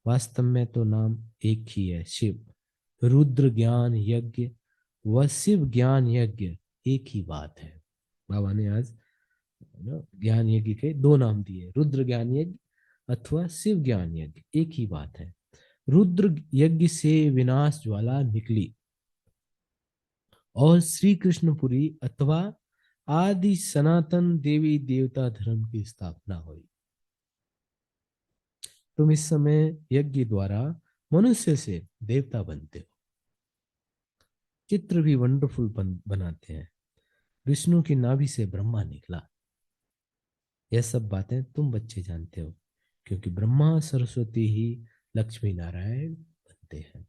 वास्तव में तो नाम एक ही है, शिव। रुद्र ज्ञान यज्ञ व शिव ज्ञान यज्ञ एक ही बात है। बाबा ने आज ज्ञान यज्ञ के दो नाम दिए, रुद्र ज्ञान यज्ञ अथवा शिव ज्ञान यज्ञ, एक ही बात है। रुद्र यज्ञ से विनाश ज्वाला निकली और श्री कृष्णपुरी अथवा आदि सनातन देवी देवता धर्म की स्थापना हुई। तुम इस समय यज्ञ द्वारा मनुष्य से देवता बनते हो। चित्र भी वंडरफुल बनाते हैं। विष्णु की नाभि से ब्रह्मा निकला। यह सब बातें तुम बच्चे जानते हो, क्योंकि ब्रह्मा सरस्वती ही लक्ष्मी नारायण बनते हैं।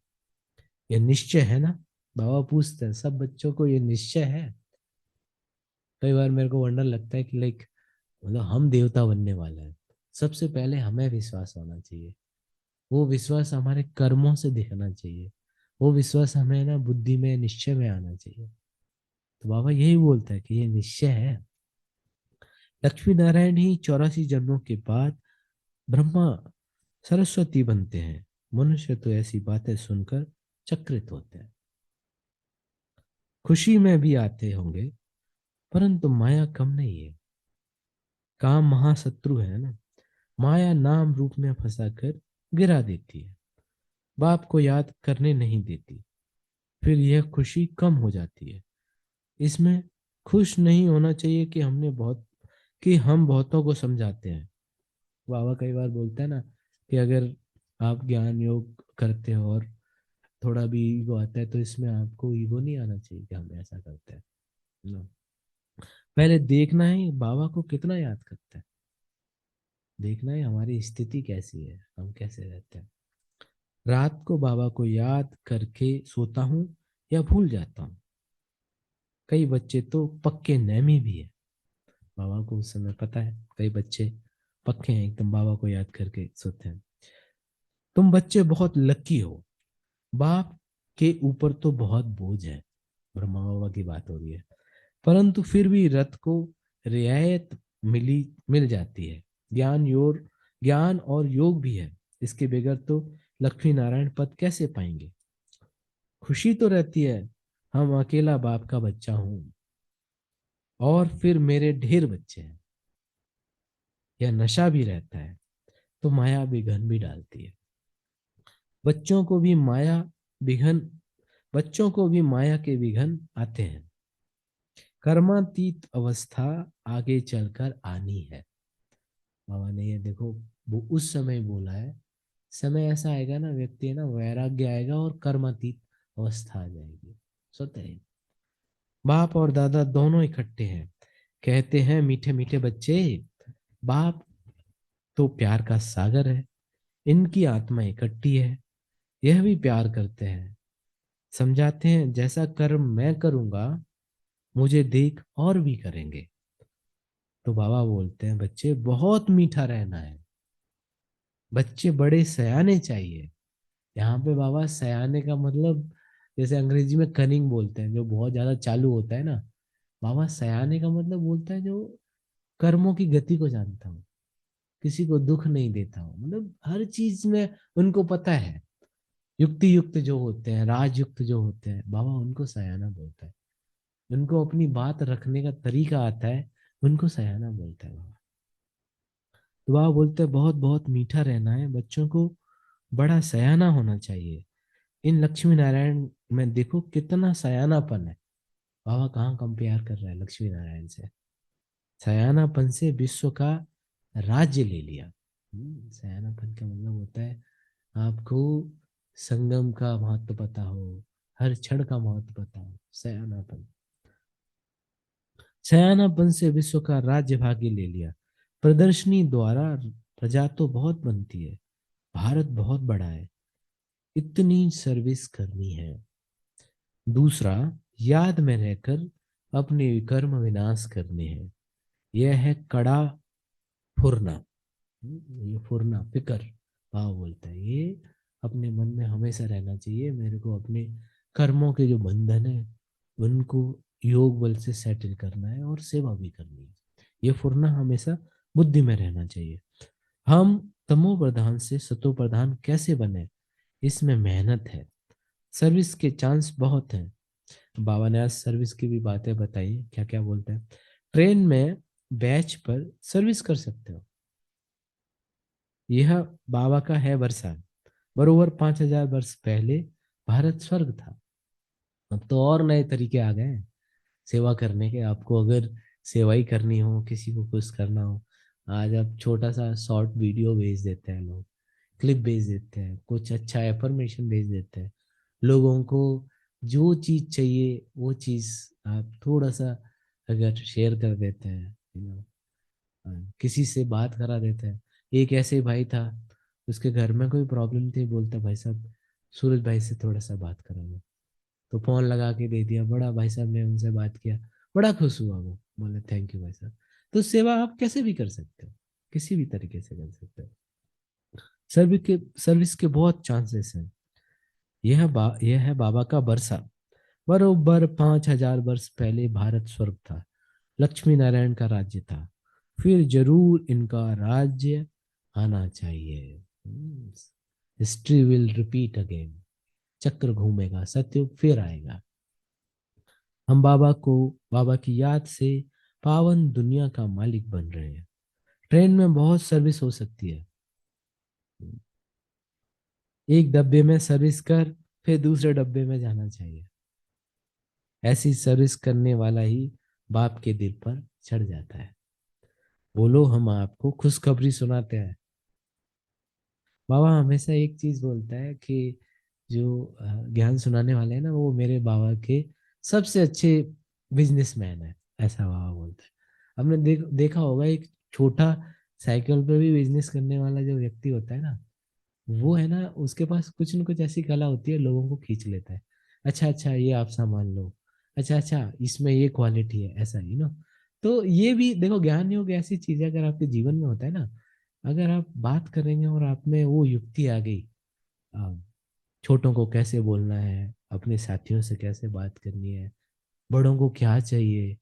यह निश्चय है ना। बाबा पूछते हैं सब बच्चों को, ये निश्चय है। कई बार मेरे को वंडर लगता है कि लाइक मतलब हम देवता बनने वाले हैं। सबसे पहले हमें विश्वास होना चाहिए। वो विश्वास हमारे कर्मों से दिखना चाहिए। वो विश्वास हमें ना बुद्धि में, निश्चय में आना चाहिए। तो बाबा यही बोलता है कि ये निश्चय है। लक्ष्मी नारायण ही 84 जन्मों के बाद ब्रह्मा सरस्वती बनते हैं। मनुष्य तो ऐसी बातें सुनकर चकित होते हैं। खुशी में भी आते होंगे, परंतु माया कम नहीं है। काम महाशत्रु है ना। माया नाम रूप में फंसाकर गिरा देती है, बाप को याद करने नहीं देती। फिर यह खुशी कम हो जाती है। इसमें खुश नहीं होना चाहिए कि हम बहुतों को समझाते हैं। बाबा कई बार बोलता है ना कि अगर आप ज्ञान योग करते हो और थोड़ा भी ईगो आता है, तो इसमें आपको ईगो नहीं आना चाहिए कि हम ऐसा करते हैं ना। पहले देखना है बाबा को कितना याद करते हैं, देखना है हमारी स्थिति कैसी है, हम कैसे रहते हैं। रात को बाबा को याद करके सोता हूँ या भूल जाता हूँ। कई बच्चे तो पक्के नेमी भी है, बाबा को उस समय पता है, कई बच्चे पक्के हैं एकदम, बाबा को याद करके सोते हैं। तुम बच्चे बहुत लकी हो, बाप के ऊपर तो बहुत बोझ है। ब्रह्मा बाबा की बात हो रही है। परंतु फिर भी रथ को रियायत मिल जाती है। ज्ञान और योग भी है, इसके बगैर तो लक्ष्मी नारायण पद कैसे पाएंगे। खुशी तो रहती है, हम अकेला बाप का बच्चा हूं और फिर मेरे ढेर बच्चे हैं। यह नशा भी रहता है, तो माया विघन भी डालती है। बच्चों को भी माया विघन बच्चों को भी माया के विघन आते हैं। कर्मातीत अवस्था आगे चलकर आनी है। बाबा ने ये देखो, वो उस समय बोला है। समय ऐसा आएगा ना, व्यक्ति है ना, वैराग्य आएगा और कर्मातीत अवस्था आ जाएगी स्वतः ही। बाप और दादा दोनों इकट्ठे हैं। कहते हैं मीठे मीठे बच्चे, बाप तो प्यार का सागर है, इनकी आत्मा इकट्ठी है, यह भी प्यार करते हैं। समझाते हैं जैसा कर्म मैं करूंगा, मुझे देख और भी करेंगे। तो बाबा बोलते हैं बच्चे बहुत मीठा रहना है, बच्चे बड़े सयाने चाहिए। यहाँ पे बाबा सयाने का मतलब, जैसे अंग्रेजी में कनिंग बोलते हैं, जो बहुत ज्यादा चालू होता है ना, बाबा सयाने का मतलब बोलता है जो कर्मों की गति को जानता हूँ, किसी को दुख नहीं देता हूँ, मतलब हर चीज में उनको पता है। युक्ति युक्त जो होते हैं, राजयुक्त जो होते हैं, बाबा उनको सयाना बोलता है। उनको अपनी बात रखने का तरीका आता है, उनको सयाना बोलता है बाबा। तो बाबा बोलते हैं बहुत बहुत मीठा रहना है, बच्चों को बड़ा सयाना होना चाहिए। इन लक्ष्मी नारायण में देखो कितना सयानापन है। बाबा कहाँ कंपेयर कर रहा है लक्ष्मी नारायण से। सयानापन से विश्व का राज्य ले लिया। सयानापन का मतलब होता है आपको संगम का महत्व पता हो, हर क्षण का महत्व पता हो, सयानापन। सयानापन से विश्व का राज्य भागी ले लिया। प्रदर्शनी द्वारा प्रजा तो बहुत बनती है, भारत बहुत बड़ा है, इतनी सर्विस करनी है। दूसरा, याद में रहकर अपने कर्म विनाश करने हैं। यह है कड़ा फुरना। ये फुरना फिकर भाव बोलता है, ये अपने मन में हमेशा रहना चाहिए। मेरे को अपने कर्मों के जो बंधन है उनको योग बल से सेटल करना है और सेवा भी करनी है। ये फुरना हमेशा बुद्धि में रहना चाहिए। हम तमो प्रधान से सतो प्रधान कैसे बने, इसमें मेहनत है, सर्विस के चांस बहुत हैं। बाबा ने आज सर्विस की भी बातें बताई, क्या क्या बोलते हैं। ट्रेन में बैच पर सर्विस कर सकते हो, यह बाबा का है वर्षा। बरोबर 5,000 वर्ष पहले भारत स्वर्ग था। अब तो और नए तरीके आ गए हैं सेवा करने के। आपको अगर सेवा ही करनी हो, किसी को कुछ करना हो, आज आप छोटा सा शॉर्ट वीडियो भेज देते हैं लोग, क्लिप भेज देते हैं, कुछ अच्छा एफर्मेशन भेज देते हैं लोगों को। जो चीज चाहिए वो चीज आप थोड़ा सा अगर शेयर कर देते हैं, किसी से बात करा देते हैं। एक ऐसे भाई था, उसके घर में कोई प्रॉब्लम थी, बोलता भाई साहब सूरज भाई से थोड़ा सा बात करा दो। तो फोन लगा के दे दिया, बड़ा भाई साहब ने उनसे बात किया, बड़ा खुश हुआ वो, बोले थैंक यू भाई साहब। तो सेवा आप कैसे भी कर सकते हो, किसी भी तरीके से कर सकते हो। सर्विस के बहुत चांसेस हैं। यह है बाबा का बरसा। बरोबर 5,000 वर्ष पहले भारत स्वर्ग था, लक्ष्मी नारायण का राज्य था, फिर जरूर इनका राज्य आना चाहिए। History will repeat again. चक्र घूमेगा, सतयुग फिर आएगा। हम बाबा की याद से पावन दुनिया का मालिक बन रहे हैं। ट्रेन में बहुत सर्विस हो सकती है। एक डब्बे में सर्विस कर, फिर दूसरे डब्बे में जाना चाहिए। ऐसी सर्विस करने वाला ही बाप के दिल पर चढ़ जाता है। बोलो, हम आपको खुशखबरी सुनाते हैं। बाबा हमेशा एक चीज बोलता है कि जो ज्ञान सुनाने वाले हैं ना, वो मेरे बाबा के सबसे अच्छे बिजनेसमैन है, ऐसा बाबा बोलता है। हमने देखा होगा, एक छोटा साइकिल पे भी बिजनेस करने वाला जो व्यक्ति होता है ना, वो है ना, उसके पास कुछ न कुछ ऐसी कला होती है, लोगों को खींच लेता है। अच्छा अच्छा, ये आप सामान लो। अच्छा अच्छा, इसमें ये क्वालिटी है, ऐसा ही ना। तो ये भी देखो, ज्ञान योग ऐसी चीज है, अगर आपके जीवन में होता है ना, अगर आप बात करेंगे और आप में वो युक्ति आ गई, आ, छोटों को कैसे बोलना है, अपने साथियों से कैसे बात करनी है, बड़ों को क्या चाहिए,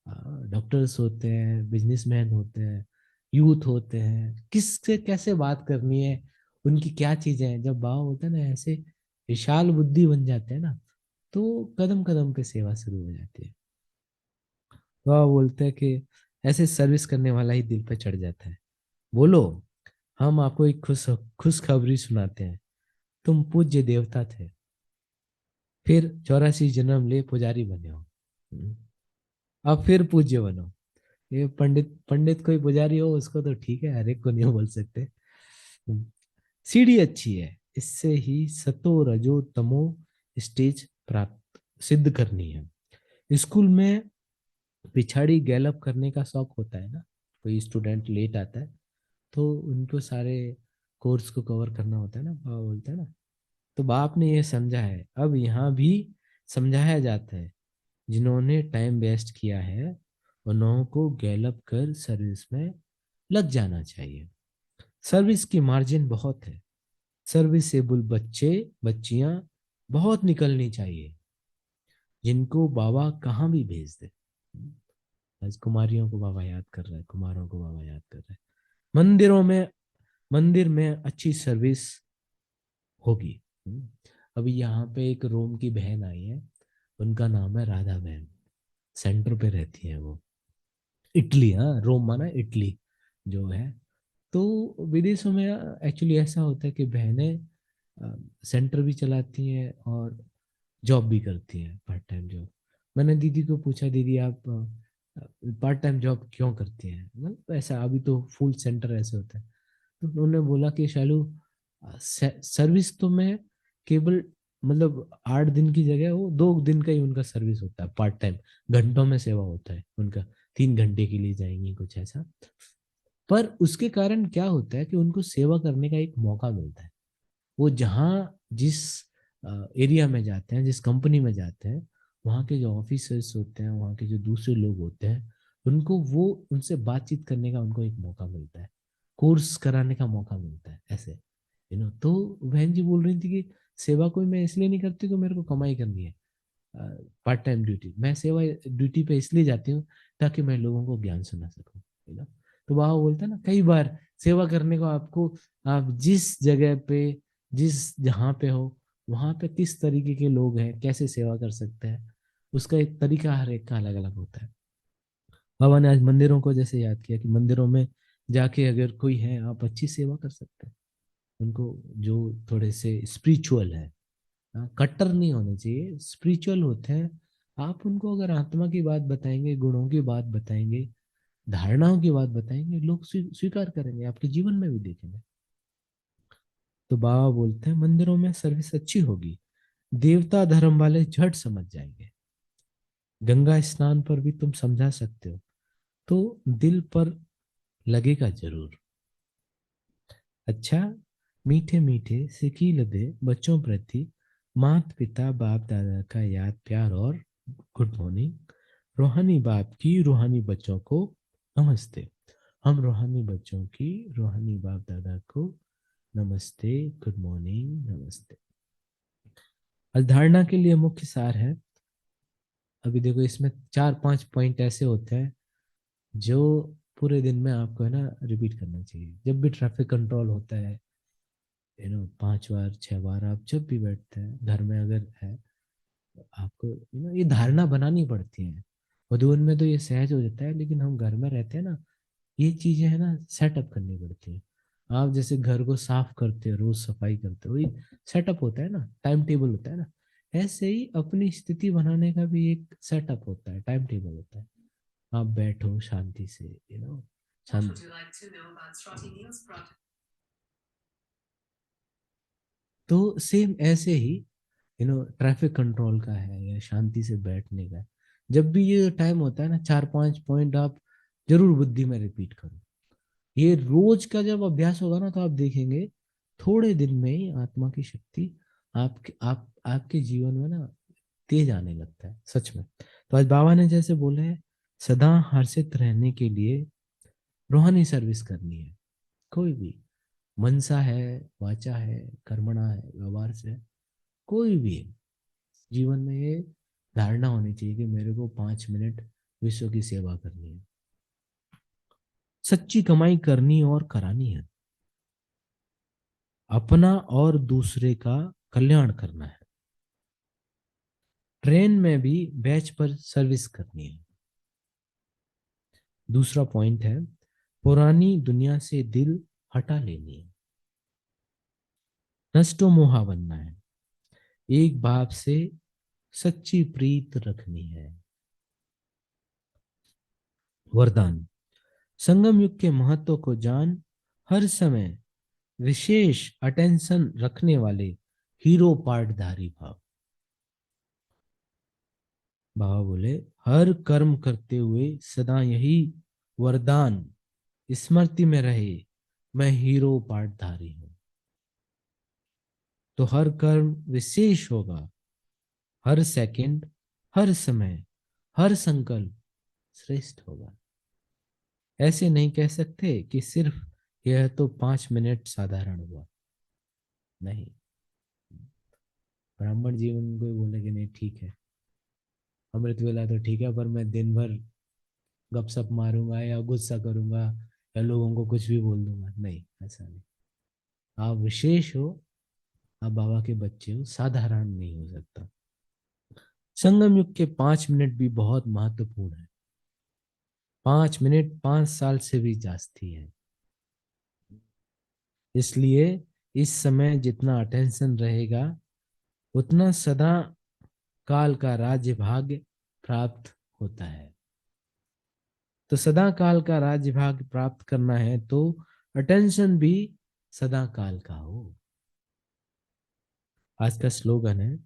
डॉक्टर्स होते हैं, बिजनेसमैन होते हैं, यूथ होते हैं, किससे कैसे बात करनी है, उनकी क्या चीजें हैं, जब भाव होता है ना, ऐसे विशाल बुद्धि बन जाते हैं ना, तो कदम कदम पे सेवा शुरू हो जाती है। वह बोलते हैं कि ऐसे सर्विस करने वाला ही दिल पे चढ़ जाता है। बोलो, हम आपको एक खुशखबरी सुनाते हैं। तुम पूज्य देवता थे, फिर 84 जन्म ले पुजारी बने हो। अब फिर पूज्य बनो। ये पंडित पंडित कोई पुजारी हो उसको तो ठीक है, हर एक को नहीं बोल सकते। सीढ़ी अच्छी है, इससे ही सतो रजो तमो स्टेज प्राप्त सिद्ध करनी है। स्कूल में पिछाड़ी गैलअप करने का शौक होता है ना, कोई स्टूडेंट लेट आता है तो उनको सारे कोर्स को कवर करना होता है ना, बाबा बोलते हैं ना। तो बाप ने ये समझा है, अब यहाँ भी समझाया जाता है, जिन्होंने टाइम वेस्ट किया है उन्हों को गैलअप कर सर्विस में लग जाना चाहिए। सर्विस की मार्जिन बहुत है, सर्विसेबल बच्चे बच्चियां बहुत निकलनी चाहिए, जिनको बाबा कहाँ भी भेज दे। आज कुमारियों को बाबा याद कर रहा है, कुमारों को बाबा याद कर रहा है। मंदिरों में मंदिर में अच्छी सर्विस होगी। अभी यहाँ पे एक रोम की बहन आई है, उनका नाम है राधा बहन। सेंटर पे रहती है वो। इटली, हाँ, रोम माना इटली जो है। तो विदेशों में एक्चुअली ऐसा होता है कि बहनें सेंटर भी चलाती हैं और जॉब भी करती हैं, पार्ट टाइम जॉब। मैंने दीदी को पूछा, दीदी आप पार्ट टाइम जॉब क्यों करती हैं, मतलब ऐसा अभी तो फुल सेंटर ऐसे होता है। तो उन्होंने बोला कि शालू, सर्विस तो मैं केवल मतलब 8 दिन की जगह वो 2 दिन का ही उनका सर्विस होता है, पार्ट टाइम घंटों में सेवा होता है उनका। 3 घंटे के लिए जाएंगी कुछ ऐसा। पर उसके कारण क्या होता है कि उनको सेवा करने का एक मौका मिलता है। वो जहाँ जिस एरिया में जाते हैं, जिस कंपनी में जाते हैं, वहाँ के जो ऑफिसर्स होते हैं, वहाँ के जो दूसरे लोग होते हैं, उनको वो उनसे बातचीत करने का उनको एक मौका मिलता है, कोर्स कराने का मौका मिलता है, ऐसे तो बहन जी बोल रही थी कि सेवा कोई मैं इसलिए नहीं करती कि मेरे को कमाई करनी है। पार्ट टाइम ड्यूटी, मैं सेवा ड्यूटी पे इसलिए जाती हूँ ताकि मैं लोगों को ज्ञान सुना सकूं। तो वह बोलता है ना, कई बार सेवा करने को आपको, आप जिस जगह पे, जिस जहाँ पे हो, वहाँ पे किस तरीके के लोग हैं, कैसे सेवा कर सकते हैं, उसका एक तरीका हर एक का अलग अलग होता है। बाबा ने आज मंदिरों को जैसे याद किया कि मंदिरों में जाके अगर कोई है, आप अच्छी सेवा कर सकते हैं उनको, जो थोड़े से स्पिरिचुअल है। हाँ, कट्टर नहीं होने चाहिए, स्पिरिचुअल होते हैं। आप उनको अगर आत्मा की बात बताएंगे, गुणों की बात बताएंगे, धारणाओं की बात बताएंगे, लोग स्वीकार करेंगे, आपके जीवन में भी देखेंगे। तो बाबा बोलते हैं, मंदिरों में सर्विस अच्छी होगी, देवता धर्म वाले झट समझ जाएंगे। गंगा स्नान पर भी तुम समझा सकते हो, तो दिल पर लगेगा जरूर। अच्छा, मीठे मीठे सिकी लदे बच्चों प्रति माता पिता बाप दादा का याद प्यार और गुड मॉर्निंग। रूहानी बाप की रूहानी बच्चों को नमस्ते। हम रूहानी बच्चों की रूहानी बाप दादा को नमस्ते, गुड मॉर्निंग, नमस्ते। अवधारणा के लिए मुख्य सार है, अभी देखो इसमें 4-5 पॉइंट ऐसे होते हैं जो पूरे दिन में आपको है ना रिपीट करना चाहिए। जब भी ट्रैफिक कंट्रोल होता है, 5 बार 6 बार आप जब भी बैठते हैं घर में अगर है, तो आपको ये धारणा बनानी पड़ती है। उद्योग में तो ये सहज हो जाता है, लेकिन हम घर में रहते हैं ना, ये चीजें है ना सेटअप करनी पड़ती है। आप जैसे घर को साफ करते हो, रोज सफाई करते हो, ये सेटअप होता है ना, टाइम टेबल होता है ना। ऐसे ही अपनी स्थिति बनाने का भी एक सेटअप होता है, टाइम टेबल होता है। आप बैठो शांति से, शांति। तो सेम ऐसे ही ट्रैफिक कंट्रोल का है या शांति से बैठने का है। जब भी ये टाइम होता है ना, 4-5 पॉइंट आप जरूर बुद्धि में रिपीट करो। ये रोज का जब अभ्यास होगा ना, तो आप देखेंगे थोड़े दिन में ही आत्मा की शक्ति आपके जीवन में ना तेज आने लगता है सच में। तो आज बाबा ने जैसे बोले हैं, सदा हर्षित रहने के लिए रूहानी सर्विस करनी है। कोई भी मनसा है, वाचा है, कर्मणा है, व्यवहार से है, कोई भी है, जीवन में ये धारणा होनी चाहिए कि मेरे को 5 मिनट विश्व की सेवा करनी है, सच्ची कमाई करनी और करानी है, अपना और दूसरे का कल्याण करना है, ट्रेन में भी बैच पर सर्विस करनी है। दूसरा पॉइंट है, पुरानी दुनिया से दिल हटा लेनी है, नष्टो मोहा बनना है, एक बाप से सच्ची प्रीत रखनी है। वरदान, संगम युग के महत्व को जान, हर समय विशेष अटेंशन रखने वाले हीरो पार्टधारी भाव। बाबा बोले, हर कर्म करते हुए सदा यही वरदान स्मृति में रहे, मैं हीरो पार्टधारी हूं। तो हर कर्म विशेष होगा, हर सेकंड, हर समय, हर संकल्प श्रेष्ठ होगा। ऐसे नहीं कह सकते कि सिर्फ यह तो 5 मिनट साधारण हुआ, नहीं। ब्राह्मण जीवन को बोले कि नहीं ठीक है, अमृत वेला तो ठीक है, पर मैं दिन भर गपशप मारूंगा या गुस्सा करूंगा या लोगों को कुछ भी बोल दूंगा, नहीं, ऐसा नहीं। आप विशेष हो, आप बाबा के बच्चे हो, साधारण नहीं हो सकता। संगम युग के 5 मिनट भी बहुत महत्वपूर्ण है। 5 मिनट 5 साल से भी जास्ती है। इसलिए इस समय जितना अटेंशन रहेगा, उतना सदा काल का राज्य भाग्य प्राप्त होता है। तो सदा काल का राज्य भाग्य प्राप्त करना है तो अटेंशन भी सदा काल का हो। आज का स्लोगन है,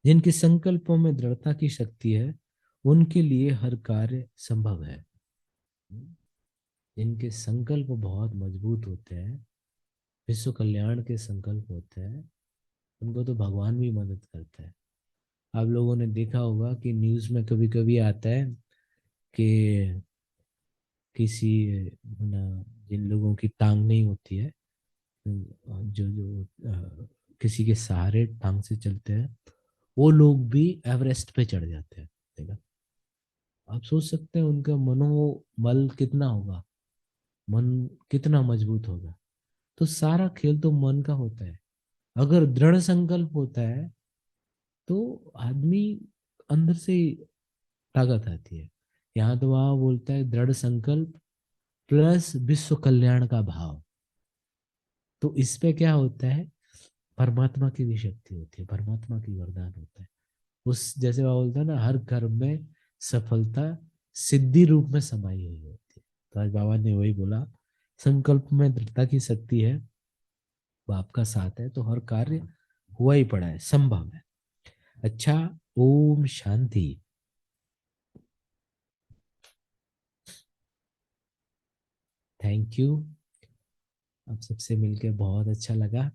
जिनके संकल्पों में दृढ़ता की शक्ति है, उनके लिए हर कार्य संभव है। जिनके संकल्प बहुत मजबूत होते हैं, विश्व कल्याण के संकल्प होते हैं, उनको तो भगवान भी मदद करता है। आप लोगों ने देखा होगा कि न्यूज़ में कभी कभी आता है कि किसी ना, जिन लोगों की टांग नहीं होती है, जो जो किसी के सहारे टांग से चलते हैं, वो लोग भी एवरेस्ट पे चढ़ जाते हैं। देखा, आप सोच सकते हैं उनका मनोबल कितना होगा, मन कितना मजबूत होगा। तो सारा खेल तो मन का होता है। अगर दृढ़ संकल्प होता है तो आदमी अंदर से ताकत आती है। यहाँ तो वहाँ बोलता है दृढ़ संकल्प प्लस विश्व कल्याण का भाव। तो इस पे क्या होता है, परमात्मा की भी शक्ति होती है, परमात्मा की वरदान होता है। उस जैसे वो बोलता है ना, हर कर्म में सफलता सिद्धि रूप में समाई हुई होती है। तो आज बाबा ने वही बोला, संकल्प में दृढ़ता की शक्ति है, वो आपका साथ है, तो हर कार्य हुआ ही पड़ा है, संभव है। अच्छा, ओम शांति। Thank you. आप सबसे मिलकर बहुत अच्छा लगा।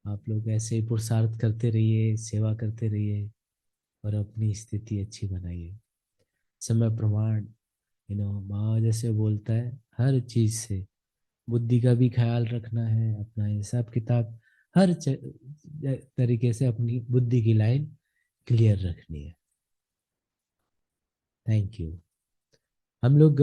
आप लोग ऐसे ही पुरुषार्थ करते रहिए, सेवा करते रहिए और अपनी स्थिति अच्छी बनाइए। समय प्रमाण, बाबा जैसे बोलता है, हर चीज से बुद्धि का भी ख्याल रखना है, अपना हिसाब किताब हर तरीके से अपनी बुद्धि की लाइन क्लियर रखनी है। Thank you. हम लोग